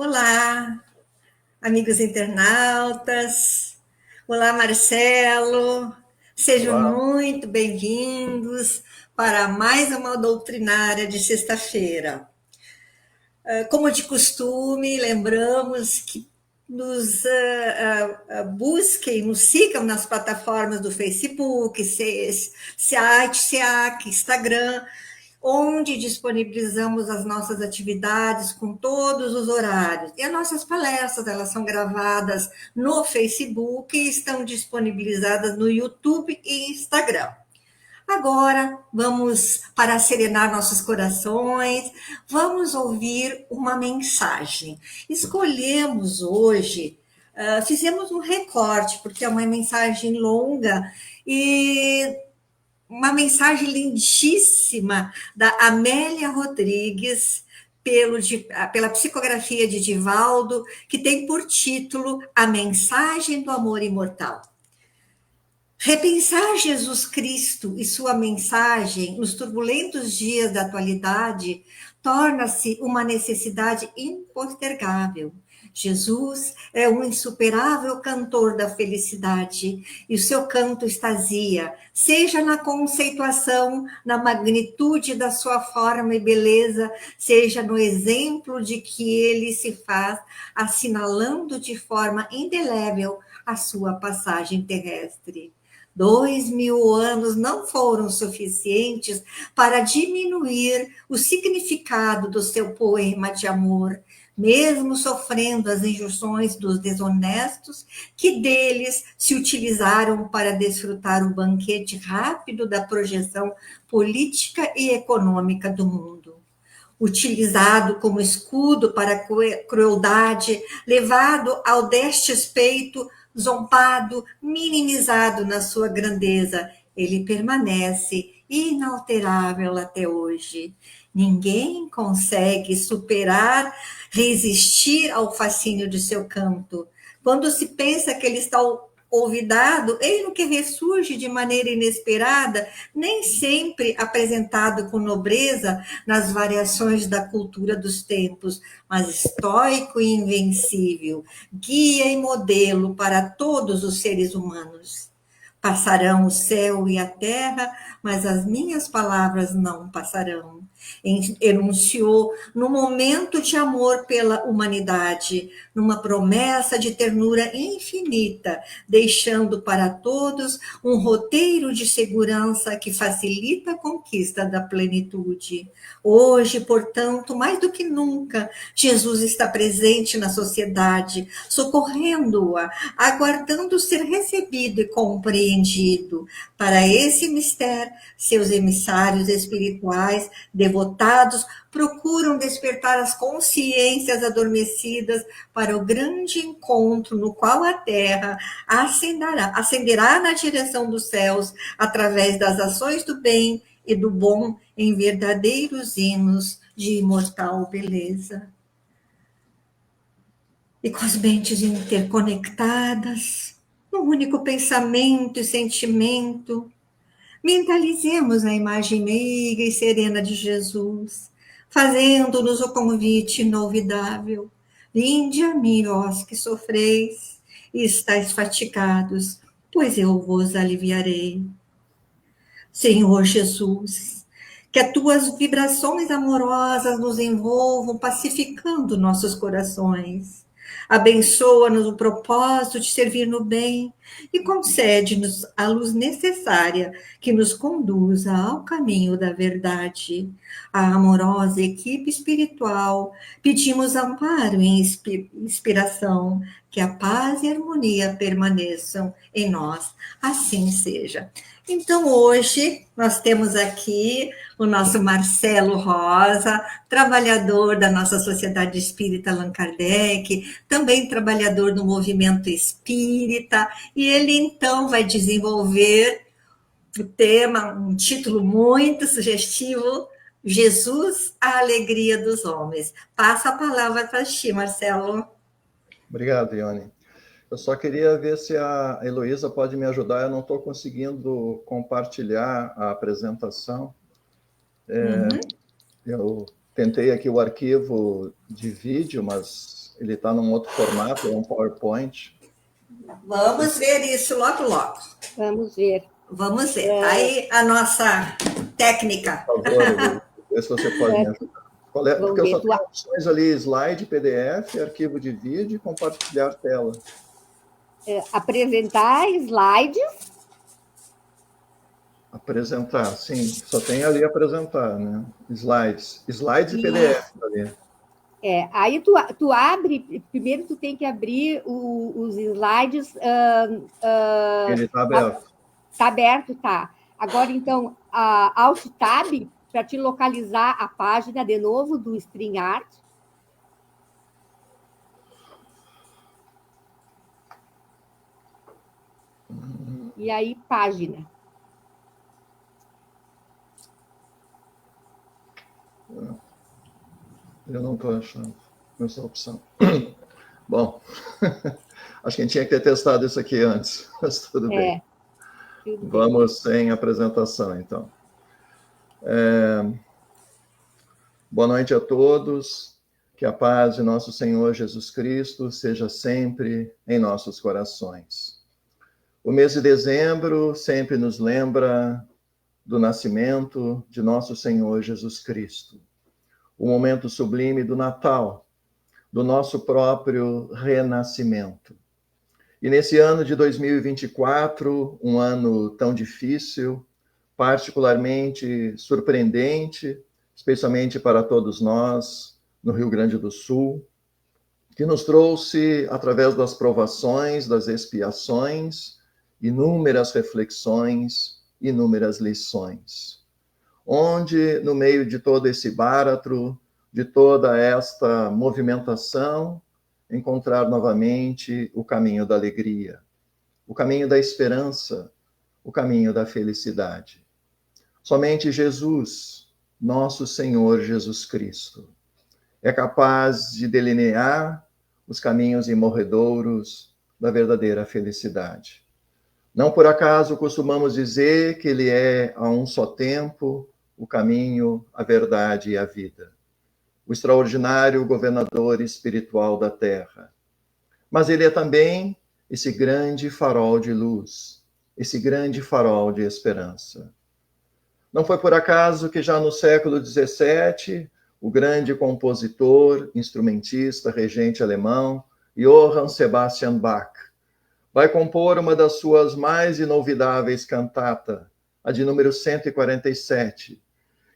Olá, amigos internautas. Olá, Marcelo. Sejam Olá, muito bem-vindos para mais uma doutrinária de sexta-feira. Como de costume, lembramos que nos busquem, nos sigam nas plataformas do Facebook, SEAC, Instagram, onde disponibilizamos as nossas atividades com todos os horários. E as nossas palestras, elas são gravadas no Facebook e estão disponibilizadas no YouTube e Instagram. Agora, vamos, para serenar nossos corações, vamos ouvir uma mensagem. Escolhemos hoje, fizemos um recorte, porque é uma mensagem longa e uma mensagem lindíssima da Amélia Rodrigues, pela psicografia de Divaldo, que tem por título A Mensagem do Amor Imortal. Repensar Jesus Cristo e sua mensagem nos turbulentos dias da atualidade torna-se uma necessidade impostergável. Jesus é um insuperável cantor da felicidade e o seu canto extasia, seja na conceituação, na magnitude da sua forma e beleza, seja no exemplo de que ele se faz, assinalando de forma indelével a sua passagem terrestre. 2000 anos não foram suficientes para diminuir o significado do seu poema de amor, mesmo sofrendo as injunções dos desonestos que deles se utilizaram para desfrutar o banquete rápido da projeção política e econômica do mundo. Utilizado como escudo para a crueldade, levado ao desrespeito, zombado, minimizado na sua grandeza, ele permanece inalterável até hoje. Ninguém consegue superar, resistir ao fascínio de seu canto. Quando se pensa que ele está olvidado, ele que ressurge de maneira inesperada, nem sempre apresentado com nobreza nas variações da cultura dos tempos, mas estoico e invencível, guia e modelo para todos os seres humanos. Passarão o céu e a terra, mas as minhas palavras não passarão. Enunciou no momento de amor pela humanidade, numa promessa de ternura infinita, deixando para todos um roteiro de segurança que facilita a conquista da plenitude. Hoje, portanto, mais do que nunca, Jesus está presente na sociedade, socorrendo-a, aguardando ser recebido e compreendido. Para esse mistério, seus emissários espirituais, devotados, procuram despertar as consciências adormecidas para o grande encontro no qual a Terra ascenderá na direção dos céus através das ações do bem e do bom em verdadeiros hinos de imortal beleza. E com as mentes interconectadas, um único pensamento e sentimento, mentalizemos a imagem meiga e serena de Jesus, fazendo-nos o convite inolvidável. Vinde a mim, vós que sofreis e estáis fatigados, pois eu vos aliviarei. Senhor Jesus, que as tuas vibrações amorosas nos envolvam, pacificando nossos corações. Abençoa-nos o propósito de servir no bem e concede-nos a luz necessária que nos conduza ao caminho da verdade. A amorosa equipe espiritual, pedimos amparo e inspiração, que a paz e a harmonia permaneçam em nós. Assim seja. Então, hoje, nós temos aqui o nosso Marcelo Rosa, trabalhador da nossa Sociedade Espírita Allan Kardec, também trabalhador do movimento espírita, e ele, então, vai desenvolver o tema, um título muito sugestivo, Jesus, a Alegria dos Homens. Passo a palavra para ti, Marcelo. obrigado, Ione. Eu só queria ver se a Heloísa pode me ajudar. Eu não estou conseguindo compartilhar a apresentação. Uhum. Eu tentei aqui o arquivo de vídeo, mas ele está num outro formato, é um PowerPoint. Vamos ver isso logo, logo. Vamos ver. Vamos ver. Aí a nossa técnica. Por favor, vê se você pode me ajudar. Porque eu só tenho opções ali, slide, PDF, arquivo de vídeo e compartilhar tela. Apresentar slides. Apresentar, sim. Só tem ali apresentar, né? Slides. Slides e PDF ali. Aí tu abre, primeiro tu tem que abrir os slides. Ele está aberto. Está aberto, tá. Agora, então, Alt Tab, para te localizar a página de novo do StreamYard. E aí, página. Eu não estou achando essa opção. Bom, acho que a gente tinha que ter testado isso aqui antes, mas tudo bem. Vamos sem apresentação, então. Boa noite a todos. Que a paz de nosso Senhor Jesus Cristo seja sempre em nossos corações. O mês de dezembro sempre nos lembra do nascimento de nosso Senhor Jesus Cristo. O momento sublime do Natal, do nosso próprio renascimento. E nesse ano de 2024, um ano tão difícil, particularmente surpreendente, especialmente para todos nós no Rio Grande do Sul, que nos trouxe, através das provações, das expiações, inúmeras reflexões, inúmeras lições. Onde, no meio de todo esse báratro, de toda esta movimentação, encontrar novamente o caminho da alegria, o caminho da esperança, o caminho da felicidade. Somente Jesus, nosso Senhor Jesus Cristo, é capaz de delinear os caminhos imorredouros da verdadeira felicidade. Não por acaso costumamos dizer que ele é a um só tempo o caminho, a verdade e a vida. O extraordinário governador espiritual da terra. Mas ele é também esse grande farol de luz, esse grande farol de esperança. Não foi por acaso que já no século XVII, o grande compositor, instrumentista, regente alemão, Johann Sebastian Bach, vai compor uma das suas mais inolvidáveis cantatas, a de número 147,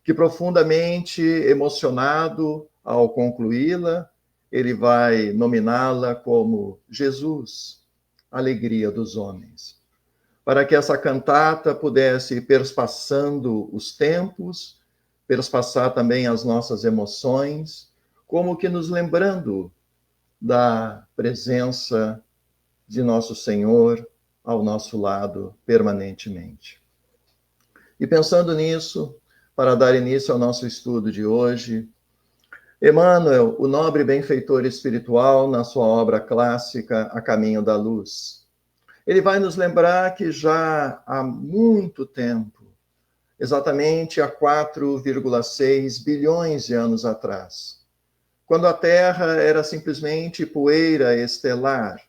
que profundamente emocionado ao concluí-la, ele vai nominá-la como Jesus, Alegria dos Homens. Para que essa cantata pudesse ir perspassando os tempos, perspassar também as nossas emoções, como que nos lembrando da presença de nosso Senhor ao nosso lado permanentemente. E pensando nisso, para dar início ao nosso estudo de hoje, Emmanuel, o nobre benfeitor espiritual, na sua obra clássica A Caminho da Luz, ele vai nos lembrar que já há muito tempo, exatamente há 4,6 bilhões de anos atrás, quando a Terra era simplesmente poeira estelar,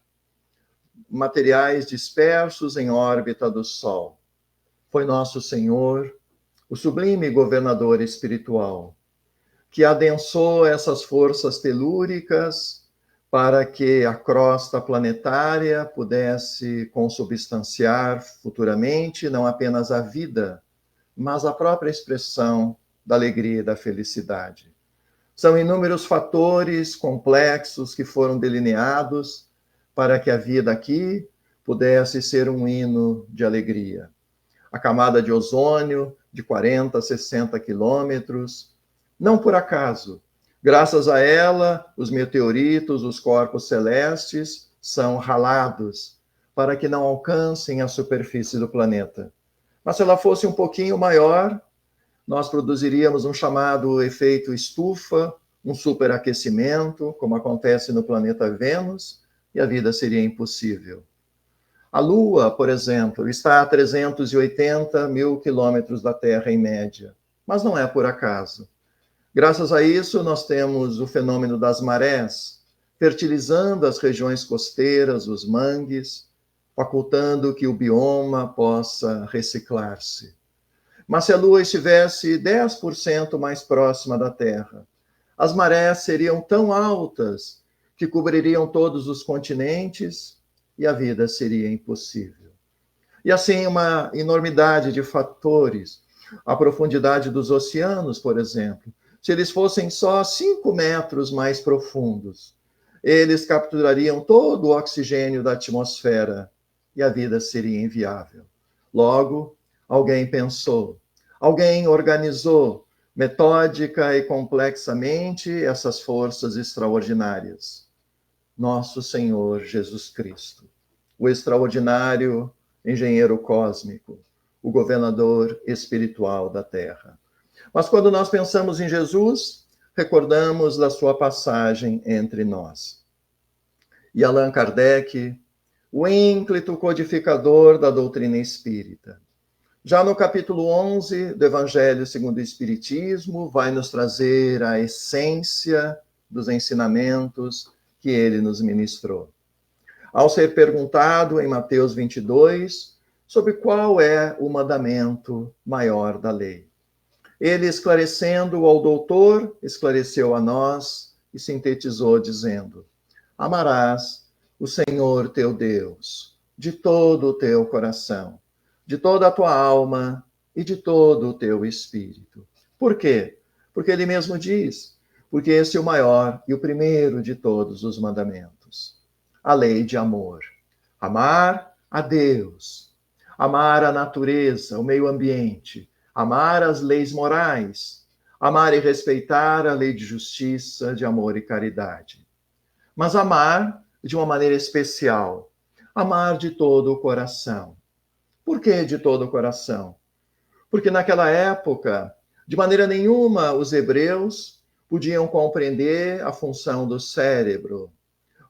materiais dispersos em órbita do Sol, foi nosso Senhor, o sublime governador espiritual, que adensou essas forças telúricas para que a crosta planetária pudesse consubstanciar futuramente não apenas a vida, mas a própria expressão da alegria e da felicidade. São inúmeros fatores complexos que foram delineados para que a vida aqui pudesse ser um hino de alegria. A camada de ozônio, de 40 a 60 quilômetros, não por acaso. Graças a ela, os meteoritos, os corpos celestes são ralados para que não alcancem a superfície do planeta. Mas se ela fosse um pouquinho maior, nós produziríamos um chamado efeito estufa, um superaquecimento, como acontece no planeta Vênus, e a vida seria impossível. A Lua, por exemplo, está a 380 mil quilômetros da Terra em média, mas não é por acaso. Graças a isso, nós temos o fenômeno das marés, fertilizando as regiões costeiras, os mangues, facultando que o bioma possa reciclar-se. Mas se a Lua estivesse 10% mais próxima da Terra, as marés seriam tão altas que cobririam todos os continentes e a vida seria impossível. E assim uma enormidade de fatores. A profundidade dos oceanos, por exemplo, se eles fossem só 5 metros mais profundos, eles capturariam todo o oxigênio da atmosfera e a vida seria inviável. Logo, alguém pensou, alguém organizou metódica e complexamente essas forças extraordinárias. Nosso Senhor Jesus Cristo, o extraordinário engenheiro cósmico, o governador espiritual da Terra. Mas quando nós pensamos em Jesus, recordamos da sua passagem entre nós. E Allan Kardec, o ínclito codificador da doutrina espírita, já no capítulo 11 do Evangelho segundo o Espiritismo, vai nos trazer a essência dos ensinamentos que ele nos ministrou. Ao ser perguntado em Mateus 22 sobre qual é o mandamento maior da lei, ele, esclarecendo ao doutor, esclareceu a nós e sintetizou dizendo: amarás o Senhor teu Deus de todo o teu coração, de toda a tua alma e de todo o teu espírito. Por quê? Porque ele mesmo diz, porque esse é o maior e o primeiro de todos os mandamentos. A lei de amor. Amar a Deus, amar a natureza, o meio ambiente, amar as leis morais, amar e respeitar a lei de justiça, de amor e caridade. Mas amar de uma maneira especial, amar de todo o coração. Por que de todo o coração? Porque naquela época, de maneira nenhuma, os hebreus podiam compreender a função do cérebro,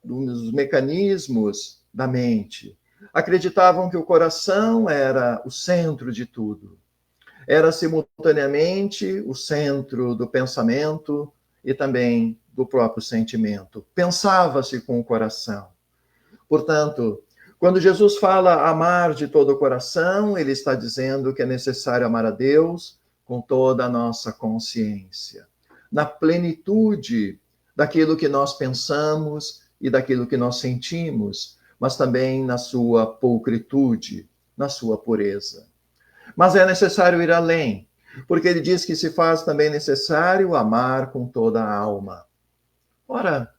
dos mecanismos da mente. Acreditavam que o coração era o centro de tudo. Era simultaneamente o centro do pensamento e também do próprio sentimento. Pensava-se com o coração. Portanto, quando Jesus fala amar de todo o coração, ele está dizendo que é necessário amar a Deus com toda a nossa consciência, na plenitude daquilo que nós pensamos e daquilo que nós sentimos, mas também na sua pulcritude, na sua pureza. Mas é necessário ir além, porque ele diz que se faz também necessário amar com toda a alma. Ora,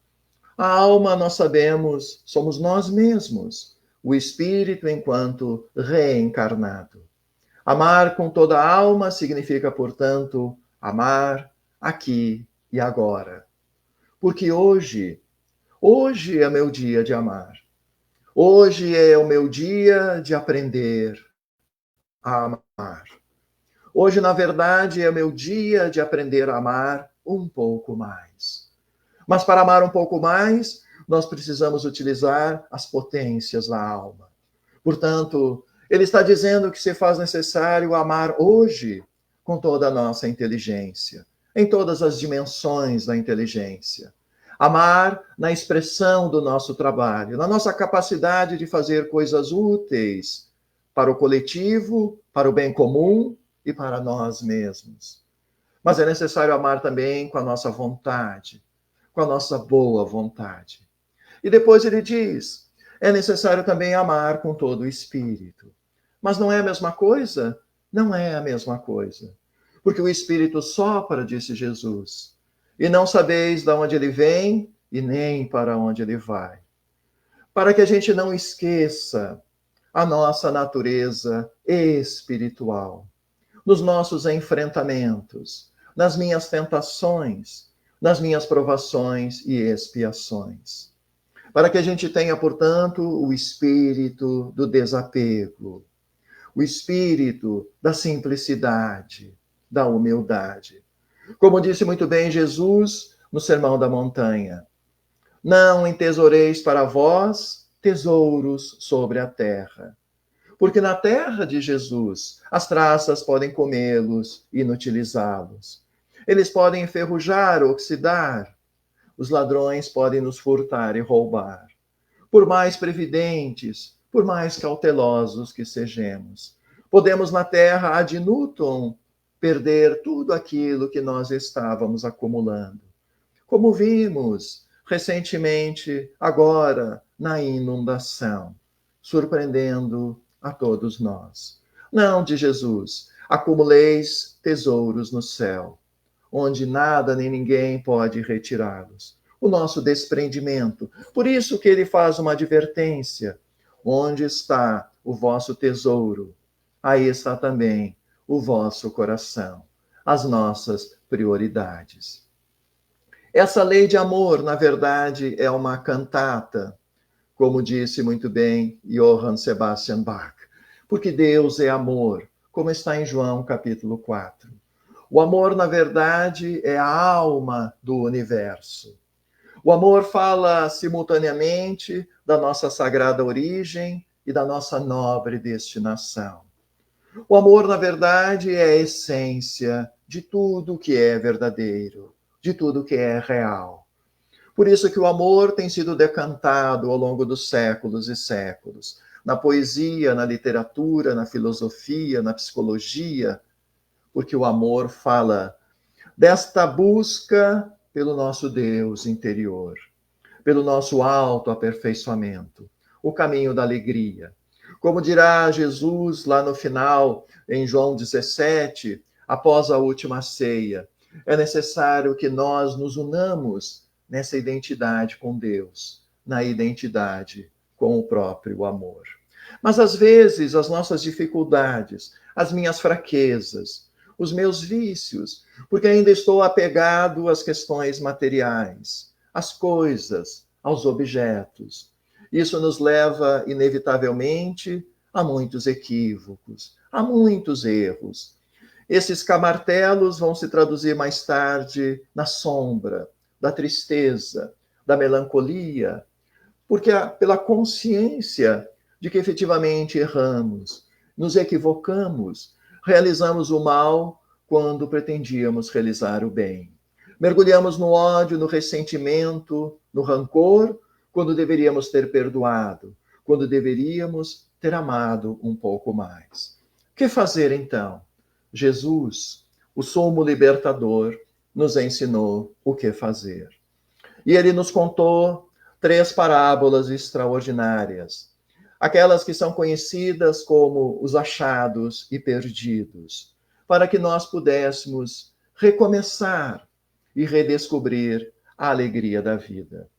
a alma, nós sabemos, somos nós mesmos, o espírito enquanto reencarnado. Amar com toda a alma significa, portanto, amar aqui e agora. Porque hoje é meu dia de amar. Hoje é o meu dia de aprender a amar. Hoje, na verdade, é meu dia de aprender a amar um pouco mais. Mas para amar um pouco mais, nós precisamos utilizar as potências da alma. Portanto, ele está dizendo que se faz necessário amar hoje com toda a nossa inteligência, em todas as dimensões da inteligência. Amar na expressão do nosso trabalho, na nossa capacidade de fazer coisas úteis para o coletivo, para o bem comum e para nós mesmos. Mas é necessário amar também com a nossa vontade, com a nossa boa vontade. E depois ele diz, é necessário também amar com todo o espírito. Mas não é a mesma coisa? Não é a mesma coisa. Porque o espírito sopra, disse Jesus, e não sabeis de onde ele vem e nem para onde ele vai. Para que a gente não esqueça a nossa natureza espiritual, nos nossos enfrentamentos, nas minhas tentações, nas minhas provações e expiações. Para que a gente tenha, portanto, o espírito do desapego, o espírito da simplicidade, da humildade. Como disse muito bem Jesus no Sermão da Montanha, não entesoureis para vós tesouros sobre a terra, porque na terra de Jesus as traças podem comê-los, inutilizá-los. Eles podem enferrujar, oxidar. os ladrões podem nos furtar e roubar. Por mais previdentes, por mais cautelosos que sejamos, podemos na terra ad nutum perder tudo aquilo que nós estávamos acumulando. Como vimos recentemente, agora, na inundação, surpreendendo a todos nós. Não, de Jesus, acumuleis tesouros no céu, onde nada nem ninguém pode retirá-los. O nosso desprendimento. Por isso que ele faz uma advertência. Onde está o vosso tesouro? Aí está também o vosso coração, as nossas prioridades. Essa lei de amor, na verdade, é uma cantata, como disse muito bem Johann Sebastian Bach, porque Deus é amor, como está em João capítulo 4. O amor, na verdade, é a alma do universo. O amor fala simultaneamente da nossa sagrada origem e da nossa nobre destinação. O amor, na verdade, é a essência de tudo que é verdadeiro, de tudo que é real. Por isso que o amor tem sido decantado ao longo dos séculos e séculos, na poesia, na literatura, na filosofia, na psicologia, porque o amor fala desta busca pelo nosso Deus interior, pelo nosso autoaperfeiçoamento, o caminho da alegria. Como dirá Jesus lá no final, em João 17, após a última ceia, é necessário que nós nos unamos nessa identidade com Deus, na identidade com o próprio amor. Mas às vezes as nossas dificuldades, as minhas fraquezas, os meus vícios, porque ainda estou apegado às questões materiais, às coisas, aos objetos. Isso nos leva, inevitavelmente, a muitos equívocos, a muitos erros. Esses camartelos vão se traduzir mais tarde na sombra, da tristeza, da melancolia, porque pela consciência de que efetivamente erramos, nos equivocamos, realizamos o mal quando pretendíamos realizar o bem. Mergulhamos no ódio, no ressentimento, no rancor, quando deveríamos ter perdoado, quando deveríamos ter amado um pouco mais. O que fazer então? Jesus, o sumo libertador, nos ensinou o que fazer. E ele nos contou 3 parábolas extraordinárias, aquelas que são conhecidas como os achados e perdidos, para que nós pudéssemos recomeçar e redescobrir a alegria da vida.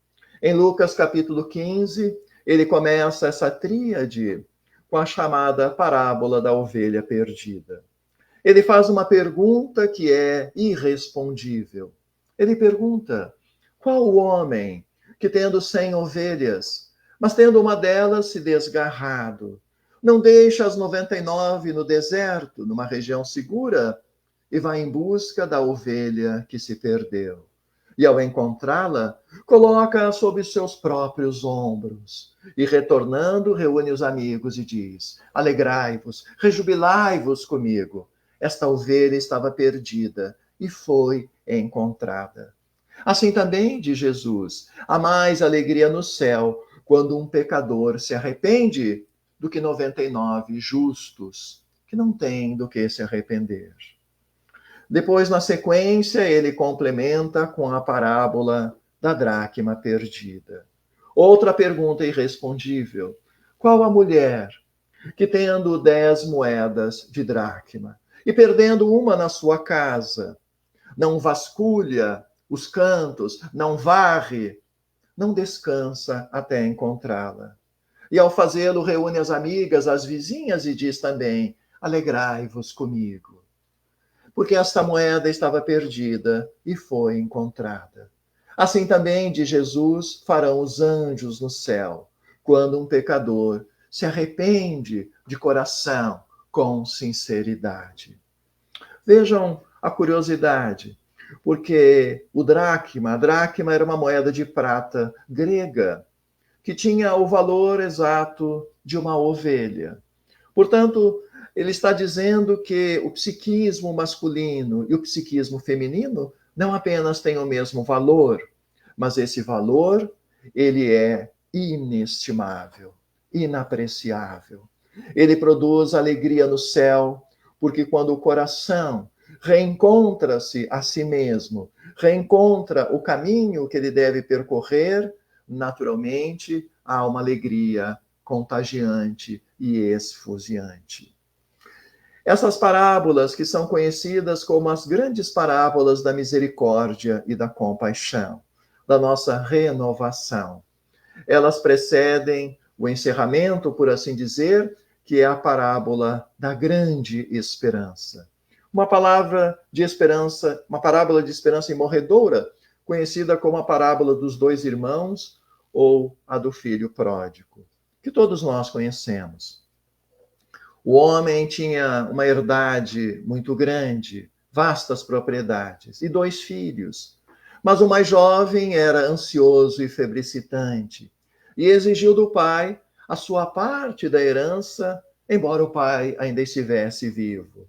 Em Lucas capítulo 15, ele começa essa tríade com a chamada parábola da ovelha perdida. Ele faz uma pergunta que é irrespondível. Ele pergunta: qual o homem que, tendo 100 ovelhas, mas tendo uma delas se desgarrado, não deixa as 99 no deserto, numa região segura, e vai em busca da ovelha que se perdeu? E ao encontrá-la, coloca-a sob seus próprios ombros. E retornando, reúne os amigos e diz: alegrai-vos, rejubilai-vos comigo. Esta ovelha estava perdida e foi encontrada. Assim também, diz Jesus, há mais alegria no céu quando um pecador se arrepende do que 99 justos, que não têm do que se arrepender. Depois, na sequência, ele complementa com a parábola da dracma perdida. Outra pergunta irrespondível: qual a mulher que, tendo 10 moedas de dracma e perdendo uma na sua casa, não vasculha os cantos, não varre, não descansa até encontrá-la? E ao fazê-lo, reúne as amigas, as vizinhas e diz também: alegrai-vos comigo. Porque esta moeda estava perdida e foi encontrada. Assim também, de Jesus, farão os anjos no céu, quando um pecador se arrepende de coração com sinceridade. Vejam a curiosidade, porque a dracma era uma moeda de prata grega, que tinha o valor exato de uma ovelha. Portanto, ele está dizendo que o psiquismo masculino e o psiquismo feminino não apenas têm o mesmo valor, mas esse valor, ele é inestimável, inapreciável. Ele produz alegria no céu, porque quando o coração reencontra-se a si mesmo, reencontra o caminho que ele deve percorrer, naturalmente há uma alegria contagiante e esfuziante. Essas parábolas, que são conhecidas como as grandes parábolas da misericórdia e da compaixão, da nossa renovação, elas precedem o encerramento, por assim dizer, que é a parábola da grande esperança. Uma palavra de esperança, uma parábola de esperança imorredoura, conhecida como a parábola dos dois irmãos ou a do filho pródigo, que todos nós conhecemos. O homem tinha uma herdade muito grande, vastas propriedades, e 2 filhos. Mas o mais jovem era ansioso e febricitante, e exigiu do pai a sua parte da herança, embora o pai ainda estivesse vivo.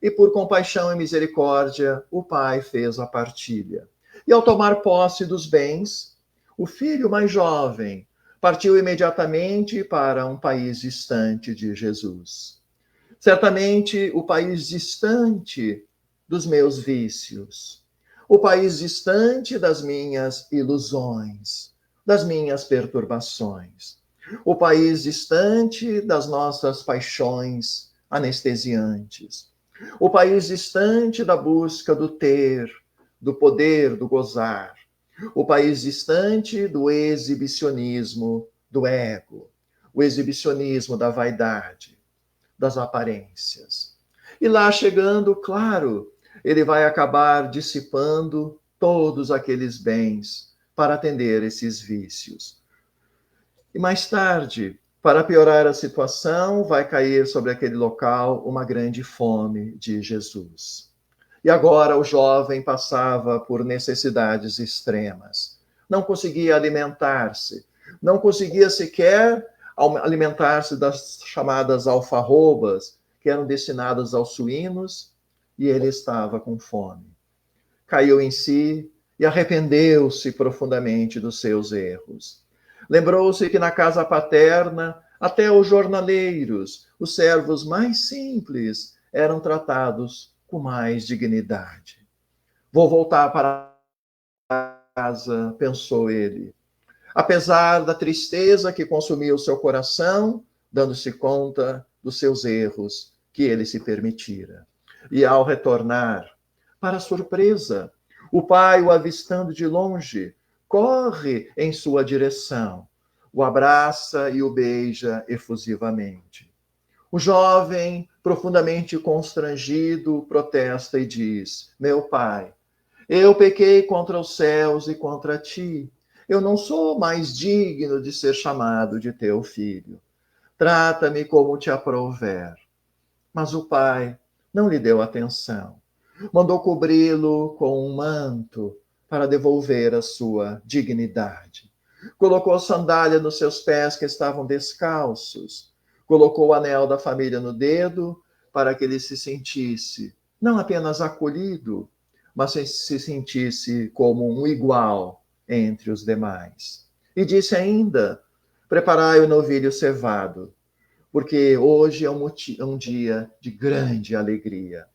E por compaixão e misericórdia, o pai fez a partilha. E ao tomar posse dos bens, o filho mais jovem partiu imediatamente para um país distante de Jesus. Certamente o país distante dos meus vícios, o país distante das minhas ilusões, das minhas perturbações, o país distante das nossas paixões anestesiantes, o país distante da busca do ter, do poder, do gozar, o país distante do exibicionismo do ego, o exibicionismo da vaidade, das aparências. E lá chegando, claro, ele vai acabar dissipando todos aqueles bens para atender esses vícios. E mais tarde, para piorar a situação, vai cair sobre aquele local uma grande fome de Jesus. E agora o jovem passava por necessidades extremas. Não conseguia alimentar-se, não conseguia sequer alimentar-se das chamadas alfarrobas, que eram destinadas aos suínos, e ele estava com fome. Caiu em si e arrependeu-se profundamente dos seus erros. Lembrou-se que na casa paterna, até os jornaleiros, os servos mais simples, eram tratados com mais dignidade. Vou voltar para casa, pensou ele. Apesar da tristeza que consumia o seu coração, dando-se conta dos seus erros que ele se permitira. E ao retornar, para surpresa, o pai, o avistando de longe, corre em sua direção, o abraça e o beija efusivamente. O jovem, profundamente constrangido, protesta e diz: meu pai, eu pequei contra os céus e contra ti. Eu não sou mais digno de ser chamado de teu filho. Trata-me como te aprouver. Mas o pai não lhe deu atenção. Mandou cobri-lo com um manto para devolver a sua dignidade. Colocou sandália nos seus pés que estavam descalços. Colocou o anel da família no dedo para que ele se sentisse não apenas acolhido, mas se sentisse como um igual entre os demais. E disse ainda: preparai o novilho cevado, porque hoje é um dia de grande alegria.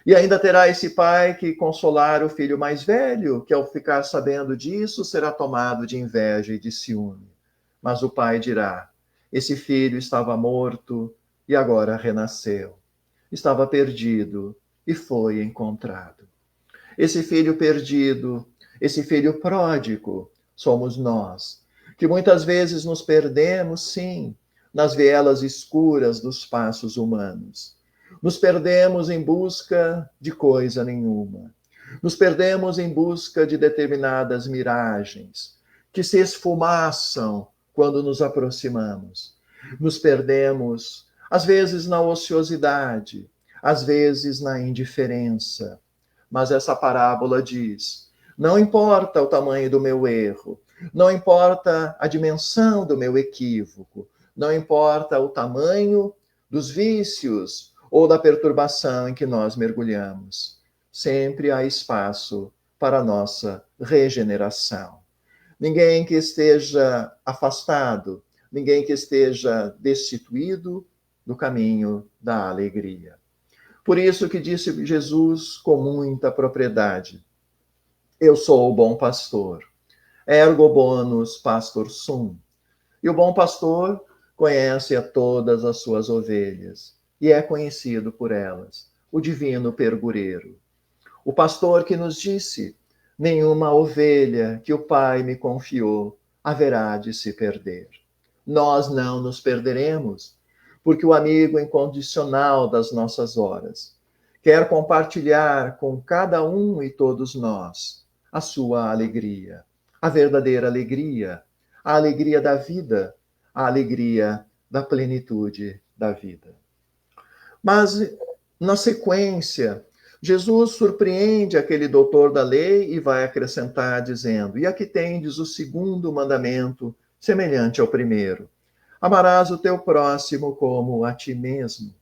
E ainda terá esse pai que consolar o filho mais velho, que ao ficar sabendo disso será tomado de inveja e de ciúme. Mas o pai dirá: esse filho estava morto e agora renasceu. Estava perdido e foi encontrado. Esse filho perdido, esse filho pródigo, somos nós, que muitas vezes nos perdemos, sim, nas vielas escuras dos passos humanos. Nos perdemos em busca de coisa nenhuma. Nos perdemos em busca de determinadas miragens que se esfumaçam quando nos aproximamos. Nos perdemos, às vezes, na ociosidade, às vezes na indiferença. Mas essa parábola diz: não importa o tamanho do meu erro, não importa a dimensão do meu equívoco, não importa o tamanho dos vícios ou da perturbação em que nós mergulhamos. Sempre há espaço para a nossa regeneração. Ninguém que esteja afastado, ninguém que esteja destituído do caminho da alegria. Por isso que disse Jesus com muita propriedade: eu sou o bom pastor, ergo bonus pastor sum. E o bom pastor conhece a todas as suas ovelhas e é conhecido por elas, o divino pergureiro. O pastor que nos disse: nenhuma ovelha que o Pai me confiou haverá de se perder. Nós não nos perderemos, porque o amigo incondicional das nossas horas quer compartilhar com cada um e todos nós a sua alegria, a verdadeira alegria, a alegria da vida, a alegria da plenitude da vida. Mas, na sequência, Jesus surpreende aquele doutor da lei e vai acrescentar dizendo: e aqui tendes o segundo mandamento, semelhante ao primeiro: amarás o teu próximo como a ti mesmo.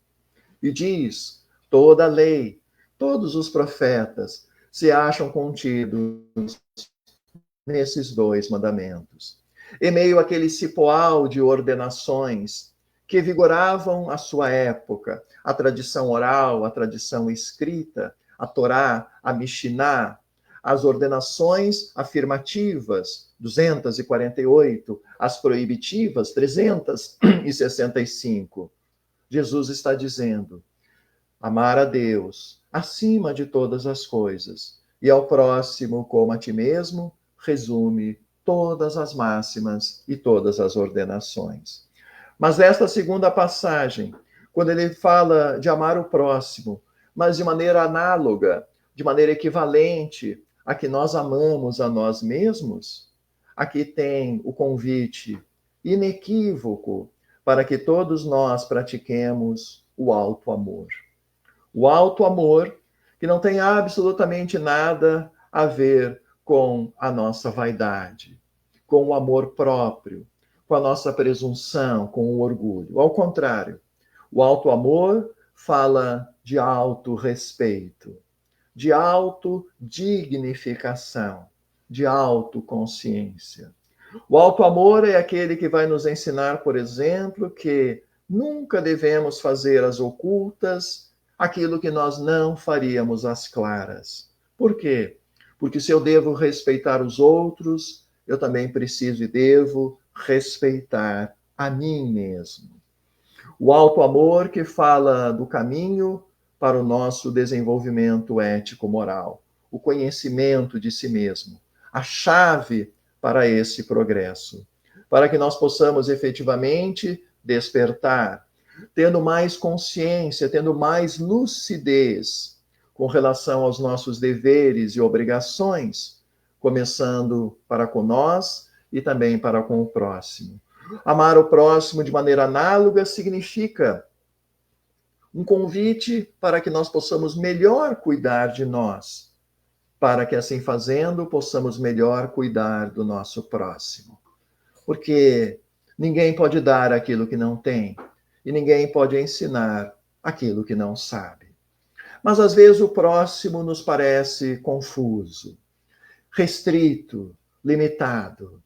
E diz: toda a lei, todos os profetas se acham contidos nesses dois mandamentos. Em meio àquele cipoal de ordenações que vigoravam a sua época, a tradição oral, a tradição escrita, a Torá, a Mishiná, as ordenações afirmativas, 248, as proibitivas, 365. Jesus está dizendo: amar a Deus acima de todas as coisas e ao próximo como a ti mesmo, resume todas as máximas e todas as ordenações. Mas esta segunda passagem, quando ele fala de amar o próximo, mas de maneira análoga, de maneira equivalente a que nós amamos a nós mesmos, aqui tem o convite inequívoco para que todos nós pratiquemos o alto amor. O alto amor que não tem absolutamente nada a ver com a nossa vaidade, com o amor próprio, com a nossa presunção, com o orgulho. Ao contrário, o alto amor fala de autorrespeito, de autodignificação, de autoconsciência. O alto amor é aquele que vai nos ensinar, por exemplo, que nunca devemos fazer às ocultas aquilo que nós não faríamos às claras. Por quê? Porque se eu devo respeitar os outros, eu também preciso e devo respeitar a mim mesmo. O alto amor que fala do caminho para o nosso desenvolvimento ético-moral, o conhecimento de si mesmo, a chave para esse progresso, para que nós possamos efetivamente despertar, tendo mais consciência, tendo mais lucidez com relação aos nossos deveres e obrigações, começando para com nós e também para com o próximo. Amar o próximo de maneira análoga significa um convite para que nós possamos melhor cuidar de nós, para que assim fazendo possamos melhor cuidar do nosso próximo. Porque ninguém pode dar aquilo que não tem e ninguém pode ensinar aquilo que não sabe. Mas às vezes o próximo nos parece confuso, restrito, limitado.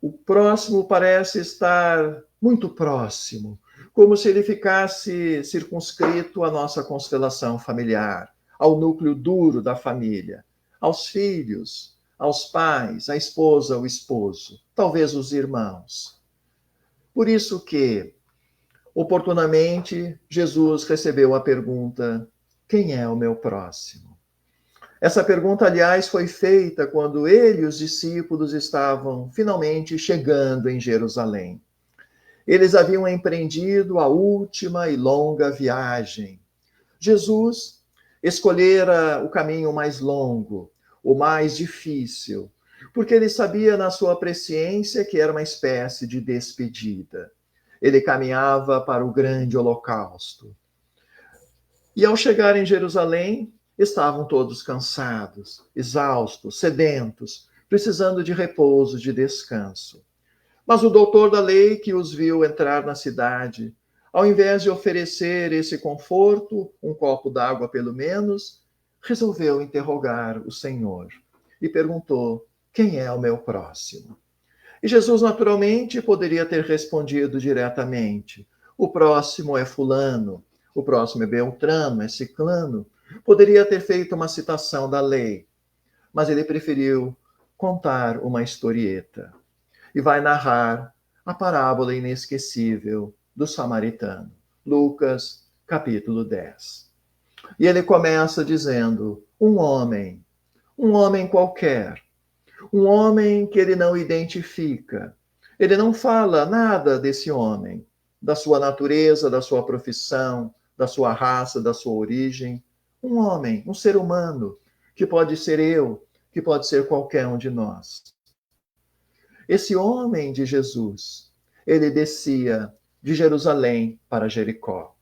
O próximo parece estar muito próximo, como se ele ficasse circunscrito à nossa constelação familiar, ao núcleo duro da família, aos filhos, aos pais, à esposa, ao esposo, talvez os irmãos. Por isso que, oportunamente, Jesus recebeu a pergunta: quem é o meu próximo? Essa pergunta, aliás, foi feita quando ele e os discípulos estavam finalmente chegando em Jerusalém. Eles haviam empreendido a última e longa viagem. Jesus escolhera o caminho mais longo, o mais difícil, porque ele sabia na sua presciência que era uma espécie de despedida. Ele caminhava para o grande holocausto. E ao chegar em Jerusalém, estavam todos cansados, exaustos, sedentos, precisando de repouso, de descanso. Mas o doutor da lei, que os viu entrar na cidade, ao invés de oferecer esse conforto, um copo d'água pelo menos, resolveu interrogar o Senhor. e perguntou: quem é o meu próximo? E Jesus, naturalmente, poderia ter respondido diretamente: o próximo é fulano, o próximo é Beltrano, é Ciclano. Poderia ter feito uma citação da lei, mas ele preferiu contar uma historieta e vai narrar a parábola inesquecível do samaritano. Lucas, capítulo 10. E ele começa dizendo: um homem qualquer, um homem que ele não identifica. Ele não fala nada desse homem, da sua natureza, da sua profissão, da sua raça, da sua origem. Um homem, um ser humano, que pode ser eu, que pode ser qualquer um de nós. Esse homem de Jesus, ele descia de Jerusalém para Jericó.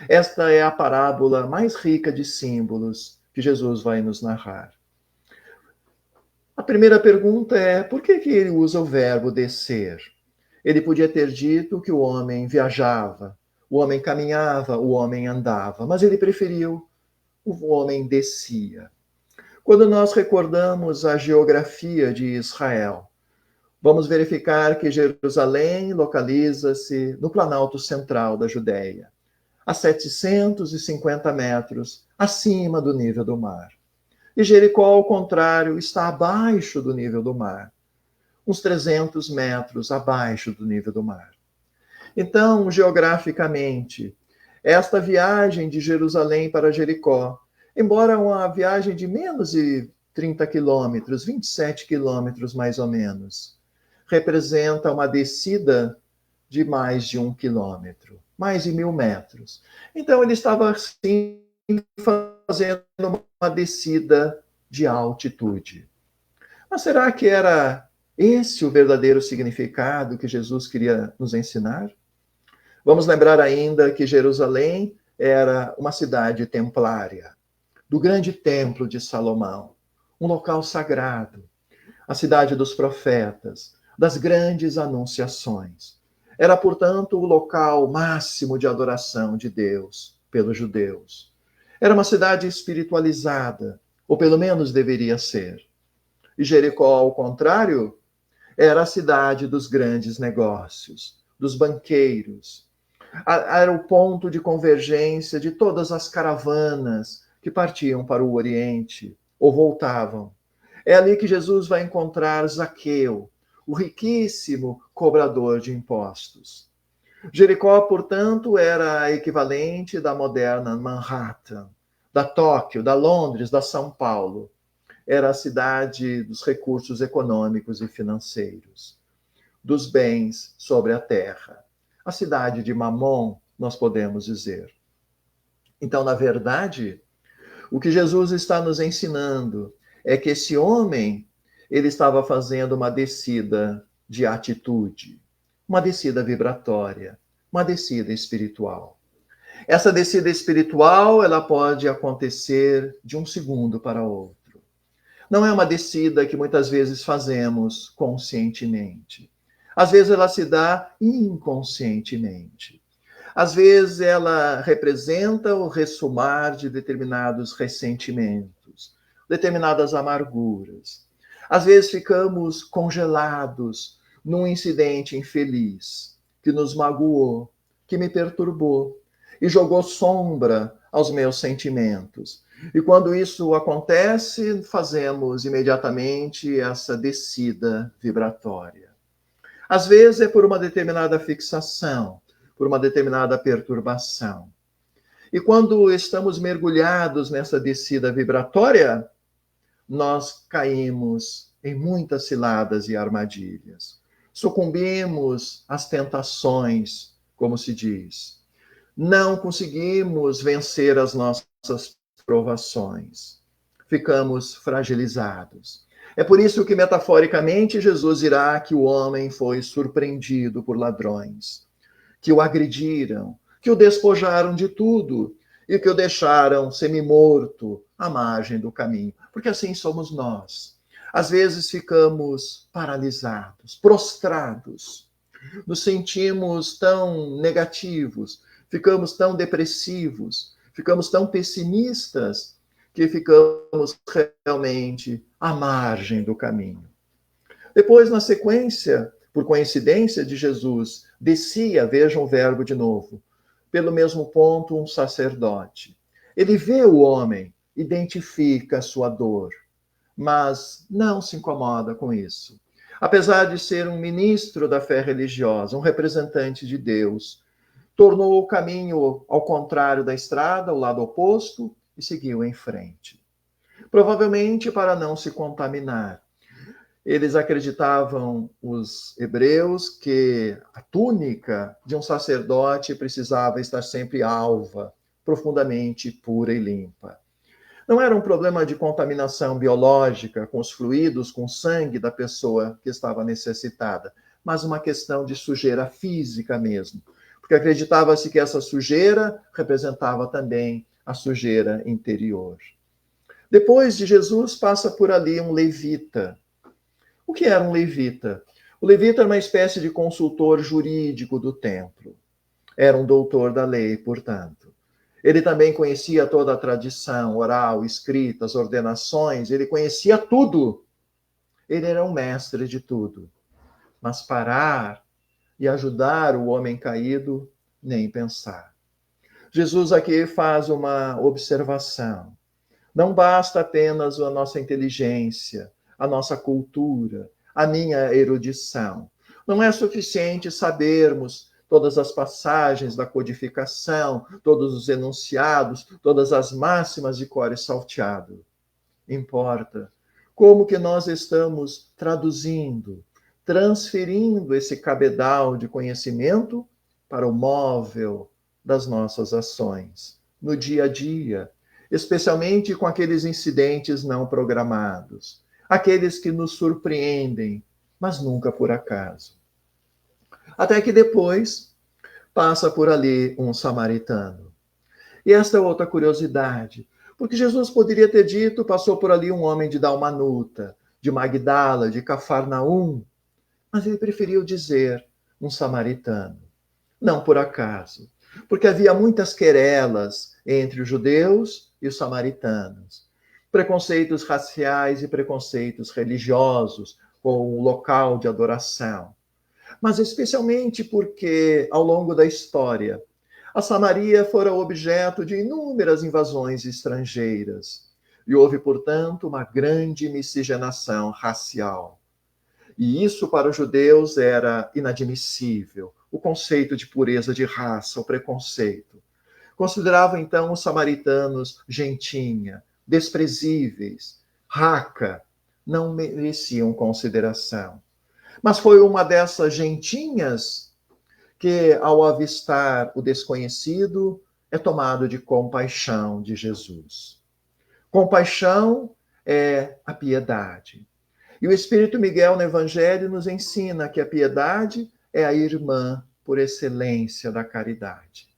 Esta é a parábola mais rica de símbolos que Jesus vai nos narrar. A primeira pergunta é: por que ele usa o verbo descer? Ele podia ter dito que o homem viajava, o homem caminhava, o homem andava, mas ele preferiu o homem descia. Quando nós recordamos a geografia de Israel, vamos verificar que Jerusalém localiza-se no Planalto Central da Judéia, a 750 metros acima do nível do mar. E Jericó, ao contrário, está abaixo do nível do mar, uns 300 metros abaixo do nível do mar. Então, geograficamente, esta viagem de Jerusalém para Jericó, embora uma viagem de menos de 30 quilômetros, 27 quilômetros mais ou menos, representa uma descida de mais de 1 quilômetro, mais de 1.000 metros. Então, ele estava, assim, fazendo uma descida de altitude. Mas será que era esse o verdadeiro significado que Jesus queria nos ensinar? Vamos lembrar ainda que Jerusalém era uma cidade templária, do grande templo de Salomão, um local sagrado, a cidade dos profetas, das grandes anunciações. Era, portanto, o local máximo de adoração de Deus pelos judeus. Era uma cidade espiritualizada, ou pelo menos deveria ser. E Jericó, ao contrário, era a cidade dos grandes negócios, dos banqueiros. Era o ponto de convergência de todas as caravanas que partiam para o Oriente ou voltavam. É ali que Jesus vai encontrar Zaqueu, o riquíssimo cobrador de impostos. Jericó, portanto, era a equivalente da moderna Manhattan, da Tóquio, da Londres, da São Paulo. Era a cidade dos recursos econômicos e financeiros, dos bens sobre a terra. A cidade de Mamon, nós podemos dizer. Então, na verdade, o que Jesus está nos ensinando é que esse homem, ele estava fazendo uma descida de atitude, uma descida vibratória, uma descida espiritual. Essa descida espiritual, ela pode acontecer de um segundo para outro. Não é uma descida que muitas vezes fazemos conscientemente. Às vezes ela se dá inconscientemente. Às vezes ela representa o ressumar de determinados ressentimentos, determinadas amarguras. Às vezes ficamos congelados num incidente infeliz que nos magoou, que me perturbou e jogou sombra aos meus sentimentos. E quando isso acontece, fazemos imediatamente essa descida vibratória. Às vezes é por uma determinada fixação, por uma determinada perturbação. E quando estamos mergulhados nessa descida vibratória, nós caímos em muitas ciladas e armadilhas. Sucumbimos às tentações, como se diz. Não conseguimos vencer as nossas provações. Ficamos fragilizados. É por isso que, metaforicamente, Jesus dirá que o homem foi surpreendido por ladrões, que o agrediram, que o despojaram de tudo e que o deixaram semi-morto à margem do caminho. Porque assim somos nós. Às vezes ficamos paralisados, prostrados, nos sentimos tão negativos, ficamos tão depressivos, ficamos tão pessimistas, que ficamos realmente à margem do caminho. Depois, na sequência, por coincidência de Jesus, descia, vejam o verbo de novo, pelo mesmo ponto um sacerdote. Ele vê o homem, identifica a sua dor, mas não se incomoda com isso. Apesar de ser um ministro da fé religiosa, um representante de Deus, tornou o caminho ao contrário da estrada, ao lado oposto, e seguiu em frente. Provavelmente para não se contaminar. Eles acreditavam, os hebreus, que a túnica de um sacerdote precisava estar sempre alva, profundamente pura e limpa. Não era um problema de contaminação biológica com os fluidos, com o sangue da pessoa que estava necessitada, mas uma questão de sujeira física mesmo, porque acreditava-se que essa sujeira representava também a sujeira interior. Depois de Jesus, passa por ali um levita. O que era um levita? O levita era uma espécie de consultor jurídico do templo. Era um doutor da lei, portanto. Ele também conhecia toda a tradição oral, escrita, as ordenações, ele conhecia tudo. Ele era um mestre de tudo. Mas parar e ajudar o homem caído, nem pensar. Jesus aqui faz uma observação. Não basta apenas a nossa inteligência, a nossa cultura, a minha erudição. Não é suficiente sabermos todas as passagens da codificação, todos os enunciados, todas as máximas de cor e salteado. Importa como que nós estamos traduzindo, transferindo esse cabedal de conhecimento para o móvel das nossas ações, no dia a dia, especialmente com aqueles incidentes não programados, aqueles que nos surpreendem, mas nunca por acaso. Até que depois passa por ali um samaritano. E esta é outra curiosidade, porque Jesus poderia ter dito, passou por ali um homem de Dalmanuta, de Magdala, de Cafarnaum, mas ele preferiu dizer um samaritano. Não por acaso, porque havia muitas querelas entre os judeus e os samaritanos. Preconceitos raciais e preconceitos religiosos com o local de adoração. Mas especialmente porque, ao longo da história, a Samaria fora objeto de inúmeras invasões estrangeiras. E houve, portanto, uma grande miscigenação racial. E isso para os judeus era inadmissível, o conceito de pureza de raça, o preconceito. Consideravam, então, os samaritanos gentinha, desprezíveis, raca, não mereciam consideração. Mas foi uma dessas gentinhas que, ao avistar o desconhecido, é tomado de compaixão de Jesus. Compaixão é a piedade. E o Espírito Miguel, no Evangelho, nos ensina que a piedade é a irmã por excelência da caridade.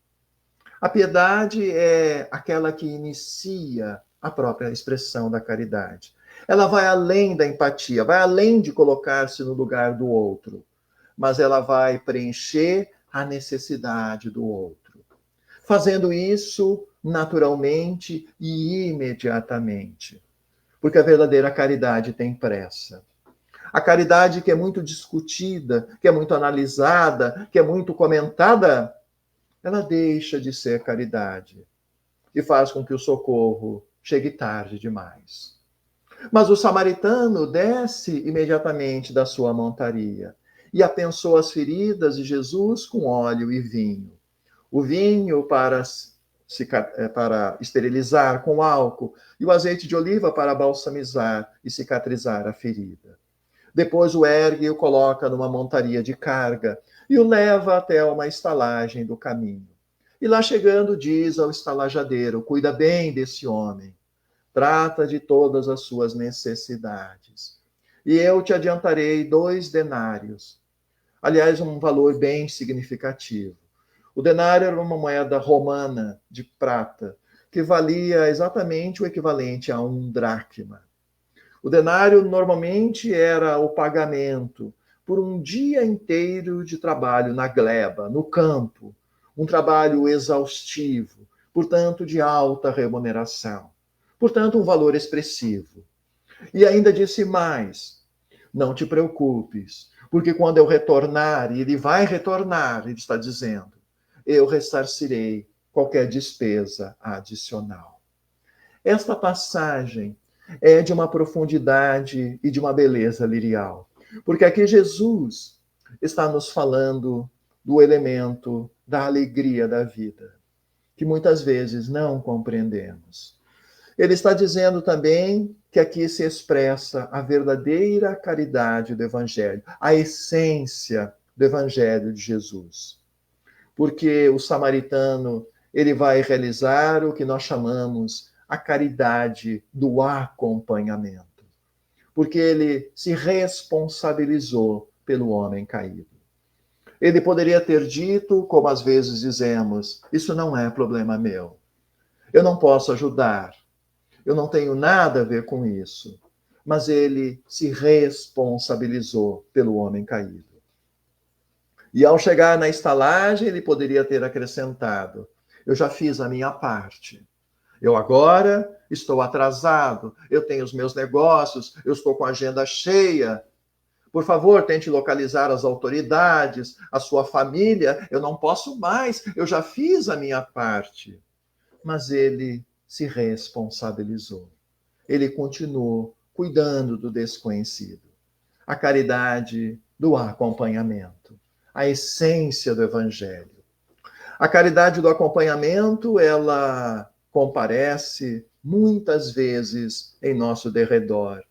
A piedade é aquela que inicia a própria expressão da caridade. Ela vai além da empatia, vai além de colocar-se no lugar do outro, mas ela vai preencher a necessidade do outro. Fazendo isso naturalmente e imediatamente. Porque a verdadeira caridade tem pressa. A caridade que é muito discutida, que é muito analisada, que é muito comentada, ela deixa de ser caridade e faz com que o socorro chegue tarde demais. Mas o samaritano desce imediatamente da sua montaria e apensou as feridas de Jesus com óleo e vinho. O vinho para esterilizar com álcool e o azeite de oliva para balsamizar e cicatrizar a ferida. Depois o ergue e o coloca numa montaria de carga e o leva até uma estalagem do caminho. E lá chegando diz ao estalajadeiro, cuida bem desse homem, trata de todas as suas necessidades. E eu te adiantarei 2 denários. Aliás, um valor bem significativo. O denário era uma moeda romana de prata, que valia exatamente o equivalente a 1 dracma. O denário normalmente era o pagamento por um dia inteiro de trabalho na gleba, no campo, um trabalho exaustivo, portanto de alta remuneração. Portanto, um valor expressivo. E ainda disse mais: não te preocupes, porque quando eu retornar, e ele vai retornar, ele está dizendo, eu ressarcirei qualquer despesa adicional. Esta passagem é de uma profundidade e de uma beleza lirial, porque aqui Jesus está nos falando do elemento da alegria da vida, que muitas vezes não compreendemos. Ele está dizendo também que aqui se expressa a verdadeira caridade do Evangelho, a essência do Evangelho de Jesus. Porque o samaritano, ele vai realizar o que nós chamamos a caridade do acompanhamento. Porque ele se responsabilizou pelo homem caído. Ele poderia ter dito, como às vezes dizemos, isso não é problema meu. Eu não posso ajudar. Eu não tenho nada a ver com isso. Mas ele se responsabilizou pelo homem caído. E ao chegar na estalagem, ele poderia ter acrescentado: eu já fiz a minha parte. Eu agora estou atrasado, eu tenho os meus negócios, eu estou com a agenda cheia. Por favor, tente localizar as autoridades, a sua família. Eu não posso mais, eu já fiz a minha parte. Mas ele se responsabilizou. Ele continuou cuidando do desconhecido. A caridade do acompanhamento, a essência do Evangelho. A caridade do acompanhamento, ela comparece muitas vezes em nosso derredor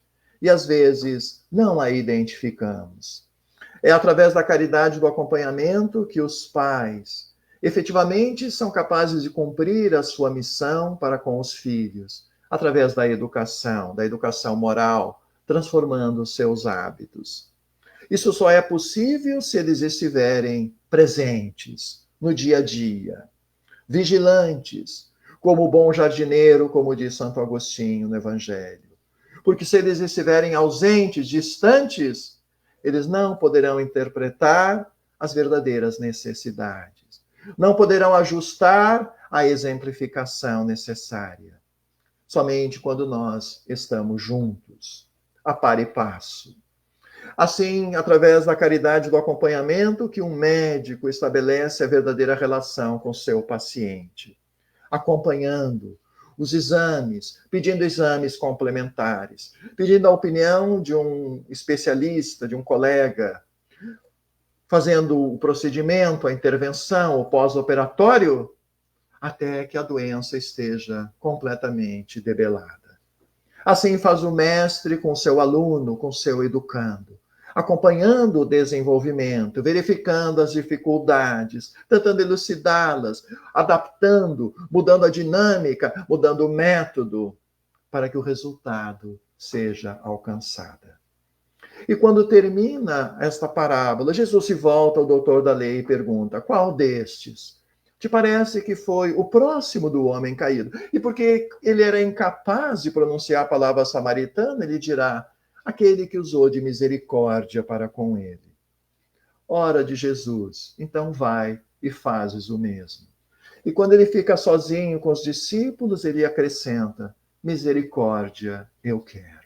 e às vezes não a identificamos. É através da caridade do acompanhamento que os pais efetivamente são capazes de cumprir a sua missão para com os filhos, através da educação moral, transformando os seus hábitos. Isso só é possível se eles estiverem presentes no dia a dia, vigilantes, como o bom jardineiro, como diz Santo Agostinho no Evangelho. Porque se eles estiverem ausentes, distantes, eles não poderão interpretar as verdadeiras necessidades. Não poderão ajustar a exemplificação necessária. Somente quando nós estamos juntos, a par e passo. Assim, através da caridade do acompanhamento, que um médico estabelece a verdadeira relação com seu paciente, acompanhando os exames, pedindo exames complementares, pedindo a opinião de um especialista, de um colega, fazendo o procedimento, a intervenção, o pós-operatório, até que a doença esteja completamente debelada. Assim faz o mestre com seu aluno, com seu educando, acompanhando o desenvolvimento, verificando as dificuldades, tentando elucidá-las, adaptando, mudando a dinâmica, mudando o método, para que o resultado seja alcançado. E quando termina esta parábola, Jesus se volta ao doutor da lei e pergunta: qual destes te parece que foi o próximo do homem caído? E porque ele era incapaz de pronunciar a palavra samaritana, ele dirá: aquele que usou de misericórdia para com ele. Ora de Jesus, então vai e fazes o mesmo. E quando ele fica sozinho com os discípulos, ele acrescenta: misericórdia eu quero.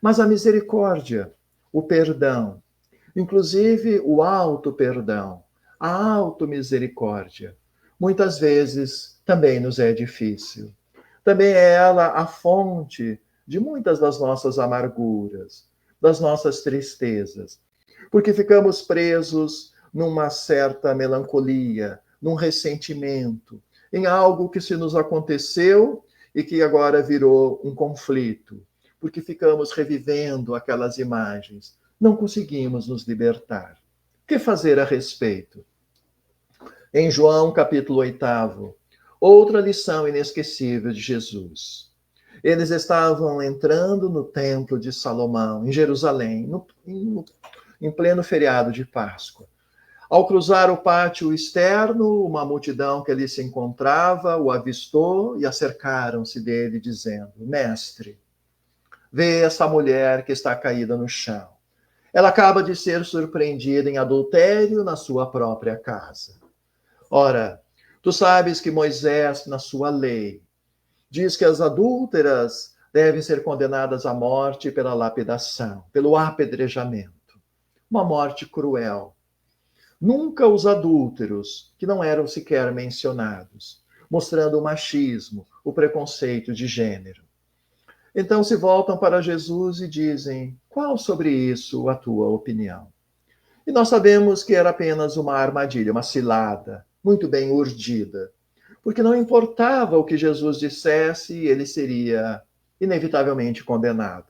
Mas a misericórdia, o perdão, inclusive o auto-perdão, a auto-misericórdia, muitas vezes também nos é difícil. Também é ela a fonte de muitas das nossas amarguras, das nossas tristezas, porque ficamos presos numa certa melancolia, num ressentimento, em algo que se nos aconteceu e que agora virou um conflito, porque ficamos revivendo aquelas imagens, não conseguimos nos libertar. O que fazer a respeito? Em João, capítulo 8, outra lição inesquecível de Jesus. Eles estavam entrando no templo de Salomão, em Jerusalém, em pleno feriado de Páscoa. Ao cruzar o pátio externo, uma multidão que ali se encontrava o avistou e acercaram-se dele, dizendo: mestre, vê essa mulher que está caída no chão. Ela acaba de ser surpreendida em adultério na sua própria casa. Ora, tu sabes que Moisés, na sua lei, diz que as adúlteras devem ser condenadas à morte pela lapidação, pelo apedrejamento. Uma morte cruel. Nunca os adúlteros, que não eram sequer mencionados, mostrando o machismo, o preconceito de gênero. Então se voltam para Jesus e dizem: qual sobre isso a tua opinião? E nós sabemos que era apenas uma armadilha, uma cilada, muito bem urdida, porque não importava o que Jesus dissesse, ele seria inevitavelmente condenado.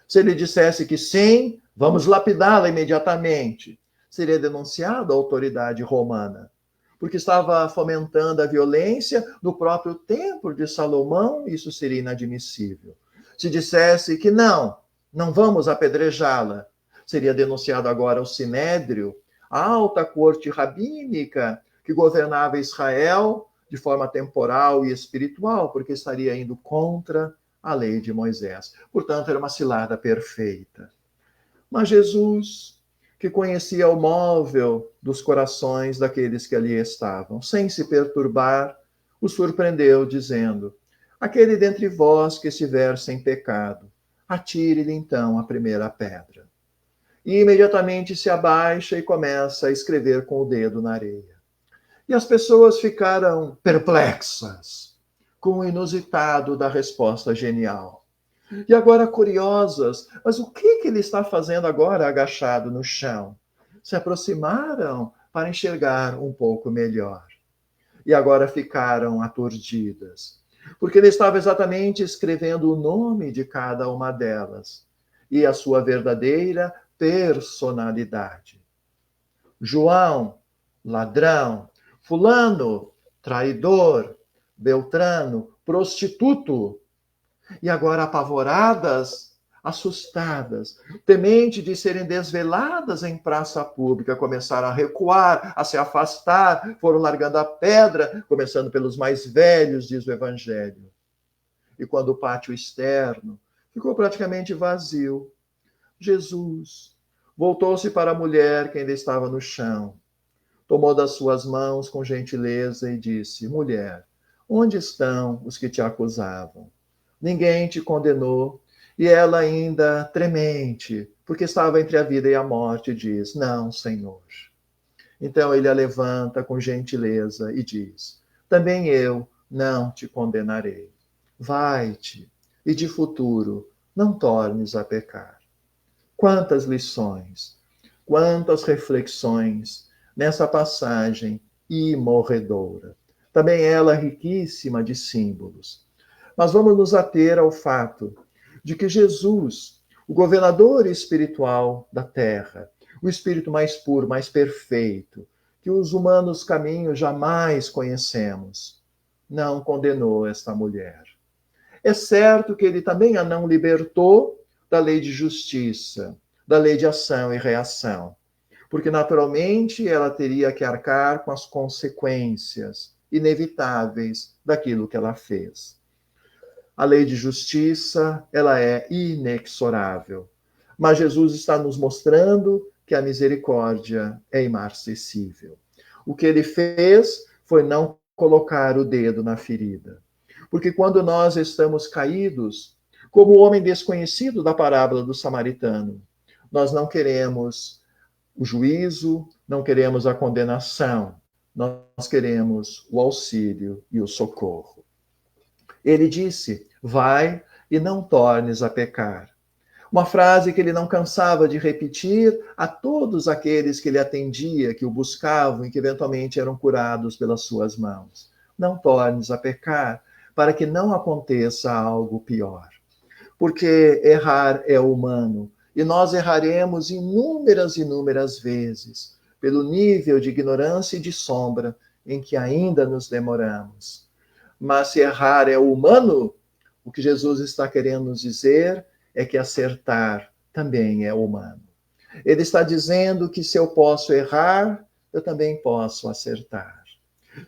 Se ele dissesse que sim, vamos lapidá-la imediatamente, seria denunciado à autoridade romana, porque estava fomentando a violência no próprio templo de Salomão, isso seria inadmissível. Se dissesse que não vamos apedrejá-la, seria denunciado agora ao Sinédrio, a alta corte rabínica que governava Israel de forma temporal e espiritual, porque estaria indo contra a lei de Moisés. Portanto, era uma cilada perfeita. Mas Jesus, que conhecia o móvel dos corações daqueles que ali estavam, sem se perturbar, o surpreendeu, dizendo: aquele dentre vós que estiver sem pecado, atire-lhe então a primeira pedra. E imediatamente se abaixa e começa a escrever com o dedo na areia. E as pessoas ficaram perplexas com o inusitado da resposta genial. E agora curiosas, mas o que ele está fazendo agora agachado no chão? Se aproximaram para enxergar um pouco melhor. E agora ficaram aturdidas, porque ele estava exatamente escrevendo o nome de cada uma delas e a sua verdadeira personalidade. João, ladrão. Fulano, traidor. Beltrano, prostituto. E agora apavoradas, assustadas, temente de serem desveladas em praça pública, começaram a recuar, a se afastar, foram largando a pedra, começando pelos mais velhos, diz o Evangelho. E quando o pátio externo ficou praticamente vazio, Jesus voltou-se para a mulher que ainda estava no chão, tomou das suas mãos com gentileza e disse: mulher, onde estão os que te acusavam? Ninguém te condenou? E ela ainda tremente, porque estava entre a vida e a morte, diz: não, Senhor. Então ele a levanta com gentileza e diz: também eu não te condenarei. Vai-te e de futuro não tornes a pecar. Quantas lições, quantas reflexões nessa passagem imorredoura. Também ela riquíssima de símbolos. Mas vamos nos ater ao fato de que Jesus, o governador espiritual da terra, o espírito mais puro, mais perfeito, que os humanos caminhos jamais conhecemos, não condenou esta mulher. É certo que ele também a não libertou da lei de justiça, da lei de ação e reação, porque naturalmente ela teria que arcar com as consequências inevitáveis daquilo que ela fez. A lei de justiça, ela é inexorável, mas Jesus está nos mostrando que a misericórdia é imarcessível. O que ele fez foi não colocar o dedo na ferida, porque quando nós estamos caídos, como o homem desconhecido da parábola do samaritano, nós não queremos o juízo, não queremos a condenação, nós queremos o auxílio e o socorro. Ele disse: vai e não tornes a pecar. Uma frase que ele não cansava de repetir a todos aqueles que ele atendia, que o buscavam e que eventualmente eram curados pelas suas mãos. Não tornes a pecar, para que não aconteça algo pior. Porque errar é humano, e nós erraremos inúmeras vezes, pelo nível de ignorância e de sombra em que ainda nos demoramos. Mas se errar é humano, o que Jesus está querendo nos dizer é que acertar também é humano. Ele está dizendo que se eu posso errar, eu também posso acertar.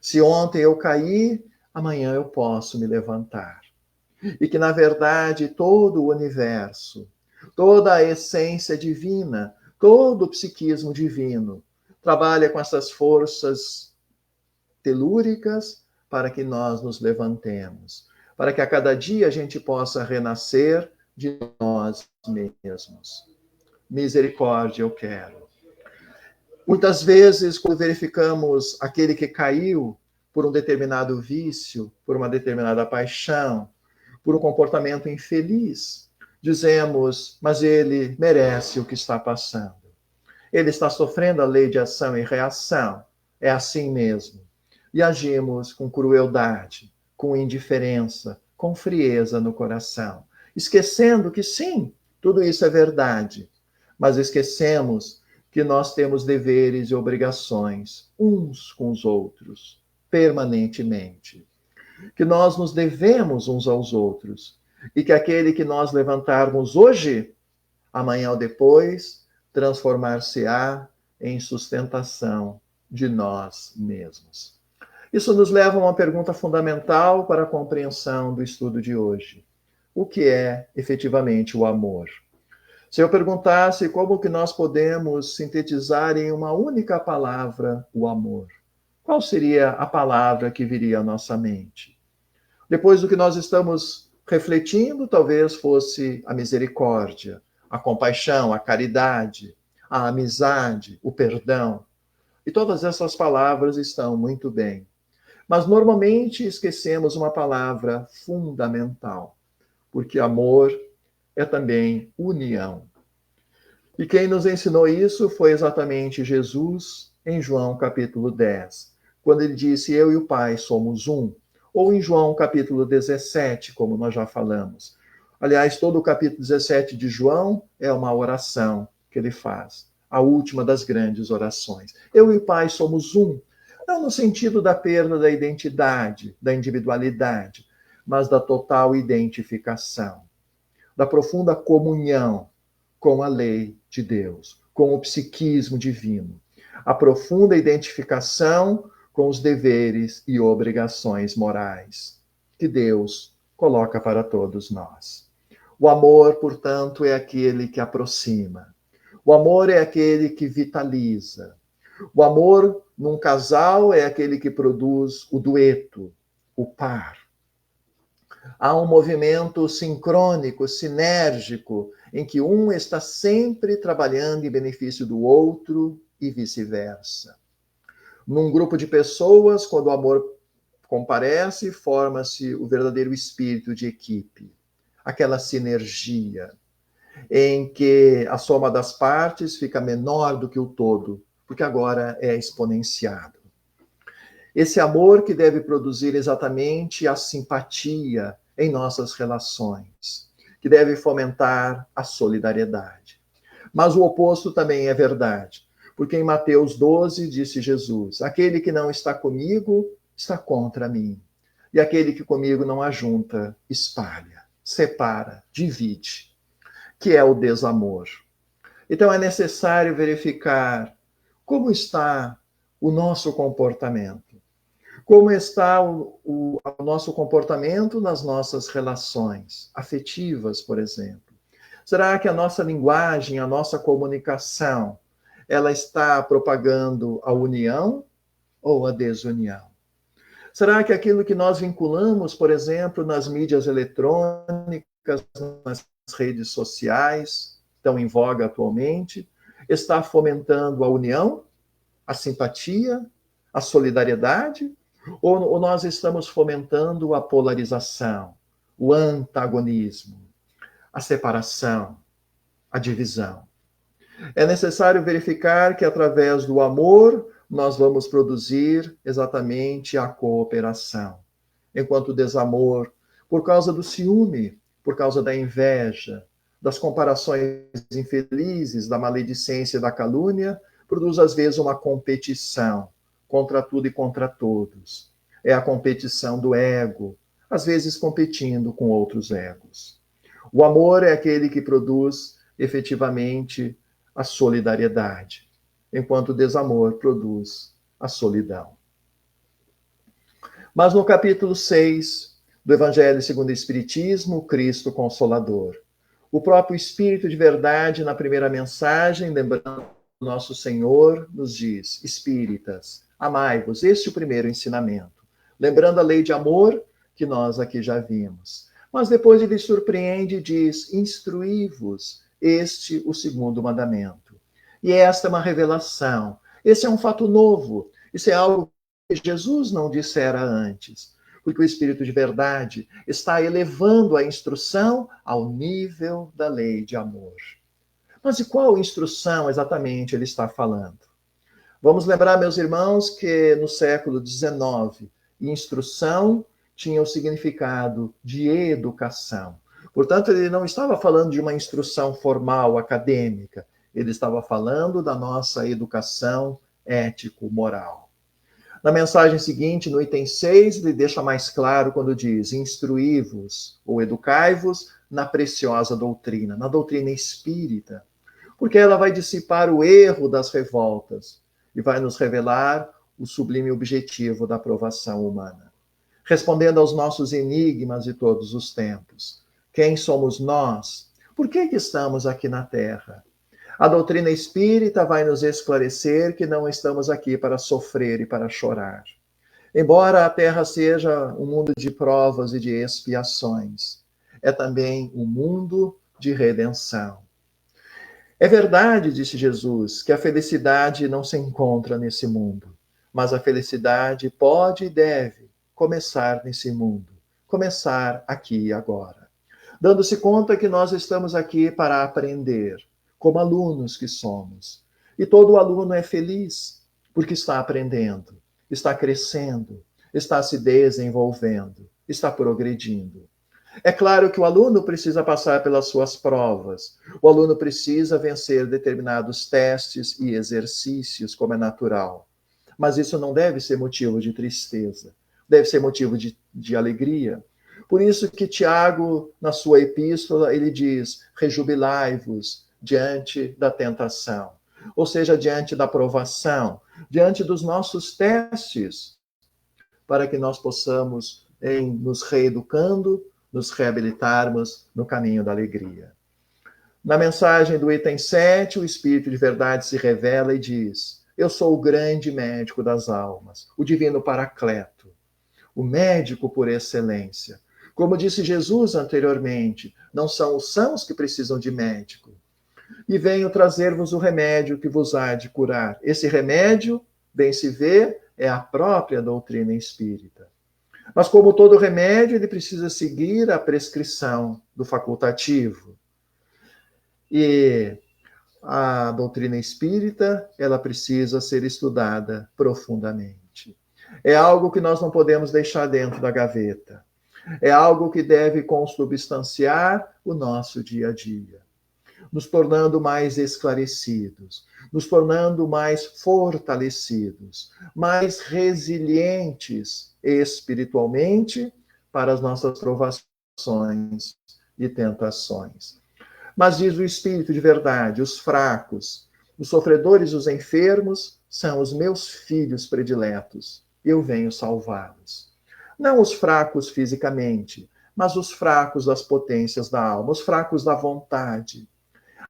Se ontem eu caí, amanhã eu posso me levantar. E que, na verdade, todo o universo, toda a essência divina, todo o psiquismo divino, trabalha com essas forças telúricas para que nós nos levantemos, para que a cada dia a gente possa renascer de nós mesmos. Misericórdia eu quero. Muitas vezes, quando verificamos aquele que caiu por um determinado vício, por uma determinada paixão, por um comportamento infeliz, dizemos, mas ele merece o que está passando. Ele está sofrendo a lei de ação e reação. É assim mesmo. E agimos com crueldade, com indiferença, com frieza no coração, esquecendo que sim, tudo isso é verdade, mas esquecemos que nós temos deveres e obrigações uns com os outros, permanentemente. Que nós nos devemos uns aos outros e que aquele que nós levantarmos hoje, amanhã ou depois, transformar-se-á em sustentação de nós mesmos. Isso nos leva a uma pergunta fundamental para a compreensão do estudo de hoje. O que é efetivamente o amor? Se eu perguntasse como que nós podemos sintetizar em uma única palavra o amor, qual seria a palavra que viria à nossa mente? Depois do que nós estamos refletindo, talvez fosse a misericórdia, a compaixão, a caridade, a amizade, o perdão. E todas essas palavras estão muito bem. Mas normalmente esquecemos uma palavra fundamental, porque amor é também união. E quem nos ensinou isso foi exatamente Jesus, em João capítulo 10, quando ele disse, eu e o Pai somos um. Ou em João capítulo 17, como nós já falamos. Aliás, todo o capítulo 17 de João é uma oração que ele faz, a última das grandes orações. Eu e o Pai somos um, não no sentido da perda da identidade, da individualidade, mas da total identificação, da profunda comunhão com a lei de Deus, com o psiquismo divino, a profunda identificação com os deveres e obrigações morais que Deus coloca para todos nós. O amor, portanto, é aquele que aproxima. O amor é aquele que vitaliza. O amor num casal é aquele que produz o dueto, o par. Há um movimento sincrônico, sinérgico, em que um está sempre trabalhando em benefício do outro e vice-versa. Num grupo de pessoas, quando o amor comparece, forma-se o verdadeiro espírito de equipe, aquela sinergia em que a soma das partes fica menor do que o todo, porque agora é exponenciado. Esse amor que deve produzir exatamente a simpatia em nossas relações, que deve fomentar a solidariedade. Mas o oposto também é verdade, porque em Mateus 12 disse Jesus, aquele que não está comigo está contra mim, e aquele que comigo não ajunta, espalha, separa, divide, que é o desamor. Então é necessário verificar como está o nosso comportamento. Como está o nosso comportamento nas nossas relações afetivas, por exemplo? Será que a nossa linguagem, a nossa comunicação, ela está propagando a união ou a desunião? Será que aquilo que nós vinculamos, por exemplo, nas mídias eletrônicas, nas redes sociais, tão em voga atualmente, está fomentando a união, a simpatia, a solidariedade? Ou nós estamos fomentando a polarização, o antagonismo, a separação, a divisão? É necessário verificar que através do amor nós vamos produzir exatamente a cooperação. Enquanto o desamor, por causa do ciúme, por causa da inveja, das comparações infelizes, da maledicência e da calúnia, produz às vezes uma competição contra tudo e contra todos. É a competição do ego, às vezes competindo com outros egos. O amor é aquele que produz efetivamente a solidariedade, enquanto o desamor produz a solidão. Mas no capítulo 6 do Evangelho segundo o Espiritismo, Cristo Consolador, o próprio Espírito de verdade, na primeira mensagem, lembrando nosso Senhor, nos diz, espíritas, amai-vos, este é o primeiro ensinamento. Lembrando a lei de amor que nós aqui já vimos. Mas depois ele surpreende e diz: instruí-vos, este o segundo mandamento. E esta é uma revelação. Esse é um fato novo. Isso é algo que Jesus não dissera antes. Porque o Espírito de verdade está elevando a instrução ao nível da lei de amor. Mas de qual instrução exatamente ele está falando? Vamos lembrar, meus irmãos, que no século XIX, instrução tinha o significado de educação. Portanto, ele não estava falando de uma instrução formal, acadêmica. Ele estava falando da nossa educação ético-moral. Na mensagem seguinte, no item 6, ele deixa mais claro quando diz: instruí-vos ou educai-vos na preciosa doutrina, na doutrina espírita, porque ela vai dissipar o erro das revoltas e vai nos revelar o sublime objetivo da aprovação humana. Respondendo aos nossos enigmas de todos os tempos. Quem somos nós? Por que estamos aqui na Terra? A doutrina espírita vai nos esclarecer que não estamos aqui para sofrer e para chorar. Embora a Terra seja um mundo de provas e de expiações, é também um mundo de redenção. É verdade, disse Jesus, que a felicidade não se encontra nesse mundo, mas a felicidade pode e deve começar nesse mundo, começar aqui e agora, dando-se conta que nós estamos aqui para aprender, como alunos que somos. E todo aluno é feliz, porque está aprendendo, está crescendo, está se desenvolvendo, está progredindo. É claro que o aluno precisa passar pelas suas provas, o aluno precisa vencer determinados testes e exercícios, como é natural. Mas isso não deve ser motivo de tristeza, deve ser motivo de alegria. Por isso que Tiago, na sua epístola, ele diz: rejubilai-vos diante da tentação, ou seja, diante da provação, diante dos nossos testes, para que nós possamos, nos reeducando, nos reabilitarmos no caminho da alegria. Na mensagem do item 7, o Espírito de verdade se revela e diz: eu sou o grande médico das almas, o divino Paracleto, o médico por excelência. Como disse Jesus anteriormente, não são os sãos que precisam de médico. E venho trazer-vos o remédio que vos há de curar. Esse remédio, bem se vê, é a própria doutrina espírita. Mas como todo remédio, ele precisa seguir a prescrição do facultativo. E a doutrina espírita, ela precisa ser estudada profundamente. É algo que nós não podemos deixar dentro da gaveta. É algo que deve consubstanciar o nosso dia a dia, nos tornando mais esclarecidos, nos tornando mais fortalecidos, mais resilientes espiritualmente para as nossas provações e tentações. Mas diz o Espírito de verdade: os fracos, os sofredores e os enfermos são os meus filhos prediletos. Eu venho salvá-los. Não os fracos fisicamente, mas os fracos das potências da alma, os fracos da vontade.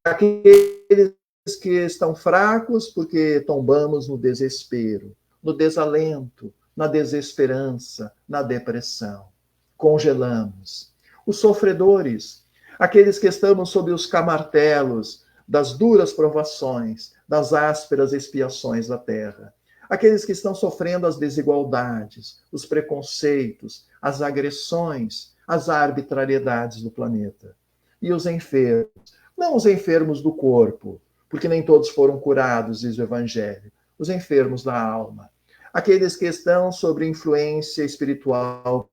Aqueles que estão fracos porque tombamos no desespero, no desalento, na desesperança, na depressão. Congelamos. Os sofredores, aqueles que estamos sob os camartelos das duras provações, das ásperas expiações da terra. Aqueles que estão sofrendo as desigualdades, os preconceitos, as agressões, as arbitrariedades do planeta. E os enfermos, não os enfermos do corpo, porque nem todos foram curados, diz o Evangelho, os enfermos da alma. Aqueles que estão sob influência espiritual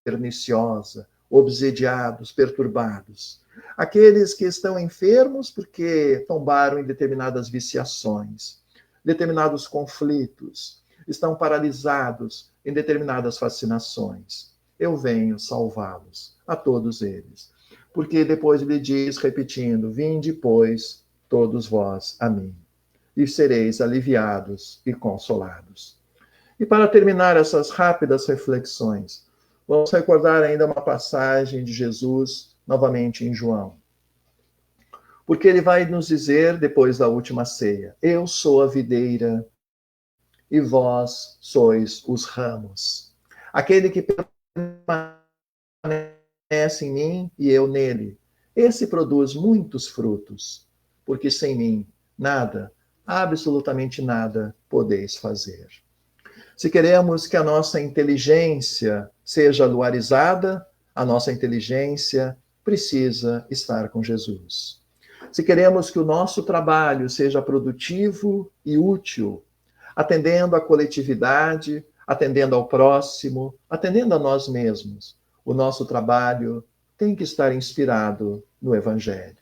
perniciosa, obsediados, perturbados. Aqueles que estão enfermos porque tombaram em determinadas viciações, determinados conflitos, estão paralisados em determinadas fascinações. Eu venho salvá-los, a todos eles. Porque depois ele diz, repetindo: vinde, pois, todos vós a mim, e sereis aliviados e consolados. E para terminar essas rápidas reflexões, vamos recordar ainda uma passagem de Jesus, novamente em João. Porque ele vai nos dizer, depois da última ceia: eu sou a videira e vós sois os ramos. Aquele que permanece em mim e eu nele, esse produz muitos frutos, porque sem mim nada, absolutamente nada, podeis fazer. Se queremos que a nossa inteligência seja luarizada, a nossa inteligência precisa estar com Jesus. Se queremos que o nosso trabalho seja produtivo e útil, atendendo à coletividade, atendendo ao próximo, atendendo a nós mesmos, o nosso trabalho tem que estar inspirado no Evangelho.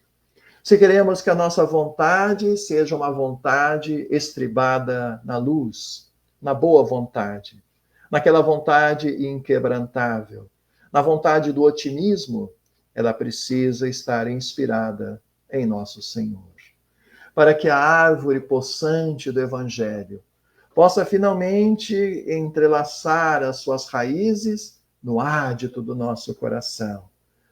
Se queremos que a nossa vontade seja uma vontade estribada na luz, na boa vontade, naquela vontade inquebrantável, na vontade do otimismo, ela precisa estar inspirada em nosso Senhor. Para que a árvore possante do Evangelho possa finalmente entrelaçar as suas raízes no ádito do nosso coração,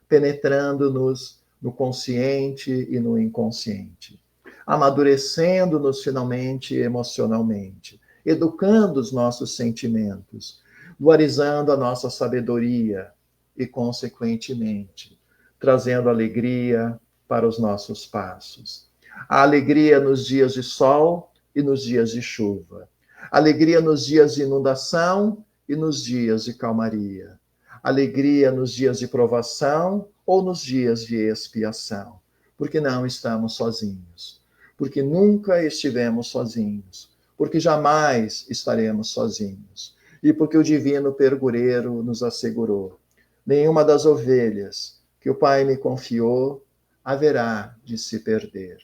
penetrando-nos no consciente e no inconsciente, amadurecendo-nos finalmente emocionalmente, educando os nossos sentimentos, luarizando a nossa sabedoria e, consequentemente, trazendo alegria para os nossos passos. A alegria nos dias de sol e nos dias de chuva. Alegria nos dias de inundação e nos dias de calmaria. Alegria nos dias de provação ou nos dias de expiação. Porque não estamos sozinhos. Porque nunca estivemos sozinhos. Porque jamais estaremos sozinhos. E porque o divino pergureiro nos assegurou: nenhuma das ovelhas que o Pai me confiou haverá de se perder.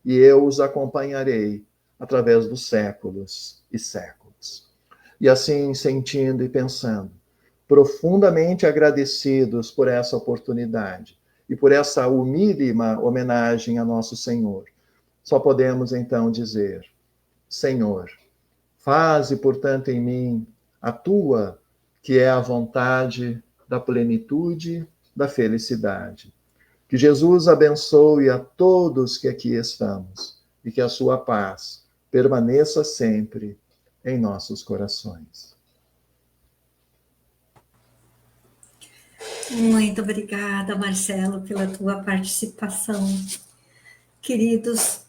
E eu os acompanharei através dos séculos e séculos. E assim, sentindo e pensando, profundamente agradecidos por essa oportunidade e por essa humílima homenagem a nosso Senhor, só podemos então dizer: Senhor, faze, portanto, em mim a tua, que é a vontade da plenitude, da felicidade. Que Jesus abençoe a todos que aqui estamos e que a sua paz permaneça sempre em nossos corações. Muito obrigada, Marcelo, pela tua participação. Queridos,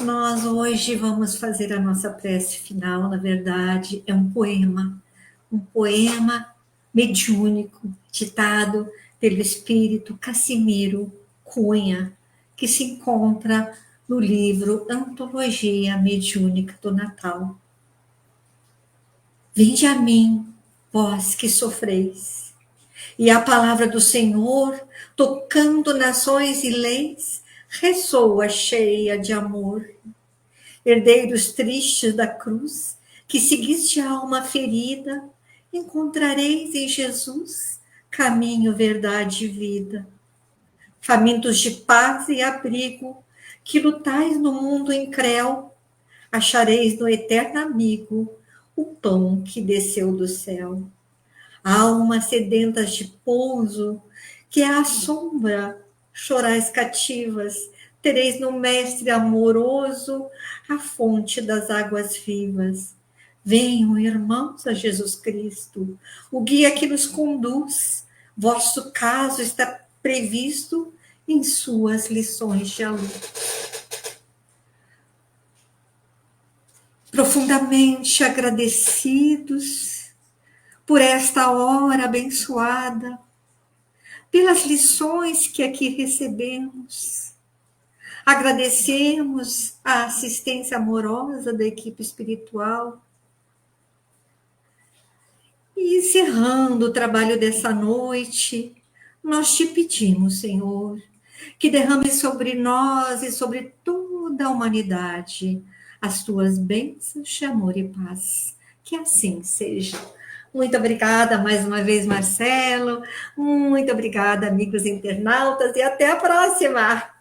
nós hoje vamos fazer a nossa prece final. Na verdade, é um poema mediúnico, ditado pelo espírito Cassimiro Cunha, que se encontra no livro Antologia Mediúnica do Natal. Vinde a mim, vós que sofreis, e a palavra do Senhor, tocando nações e leis, ressoa cheia de amor. Herdeiros tristes da cruz, que seguiste a alma ferida, encontrareis em Jesus caminho, verdade e vida. Famintos de paz e abrigo, que lutais no mundo incréu, achareis no eterno amigo o pão que desceu do céu. Almas sedentas de pouso, que à sombra chorais cativas, tereis no Mestre amoroso a fonte das águas vivas. Venham, irmãos, a Jesus Cristo, o guia que nos conduz. Vosso caso está previsto em suas lições de amor. Profundamente agradecidos por esta hora abençoada, pelas lições que aqui recebemos. Agradecemos a assistência amorosa da equipe espiritual. E encerrando o trabalho dessa noite, nós te pedimos, Senhor, que derrame sobre nós e sobre toda a humanidade as tuas bênçãos de amor e paz. Que assim seja. Muito obrigada mais uma vez, Marcelo. Muito obrigada, amigos internautas, e até a próxima!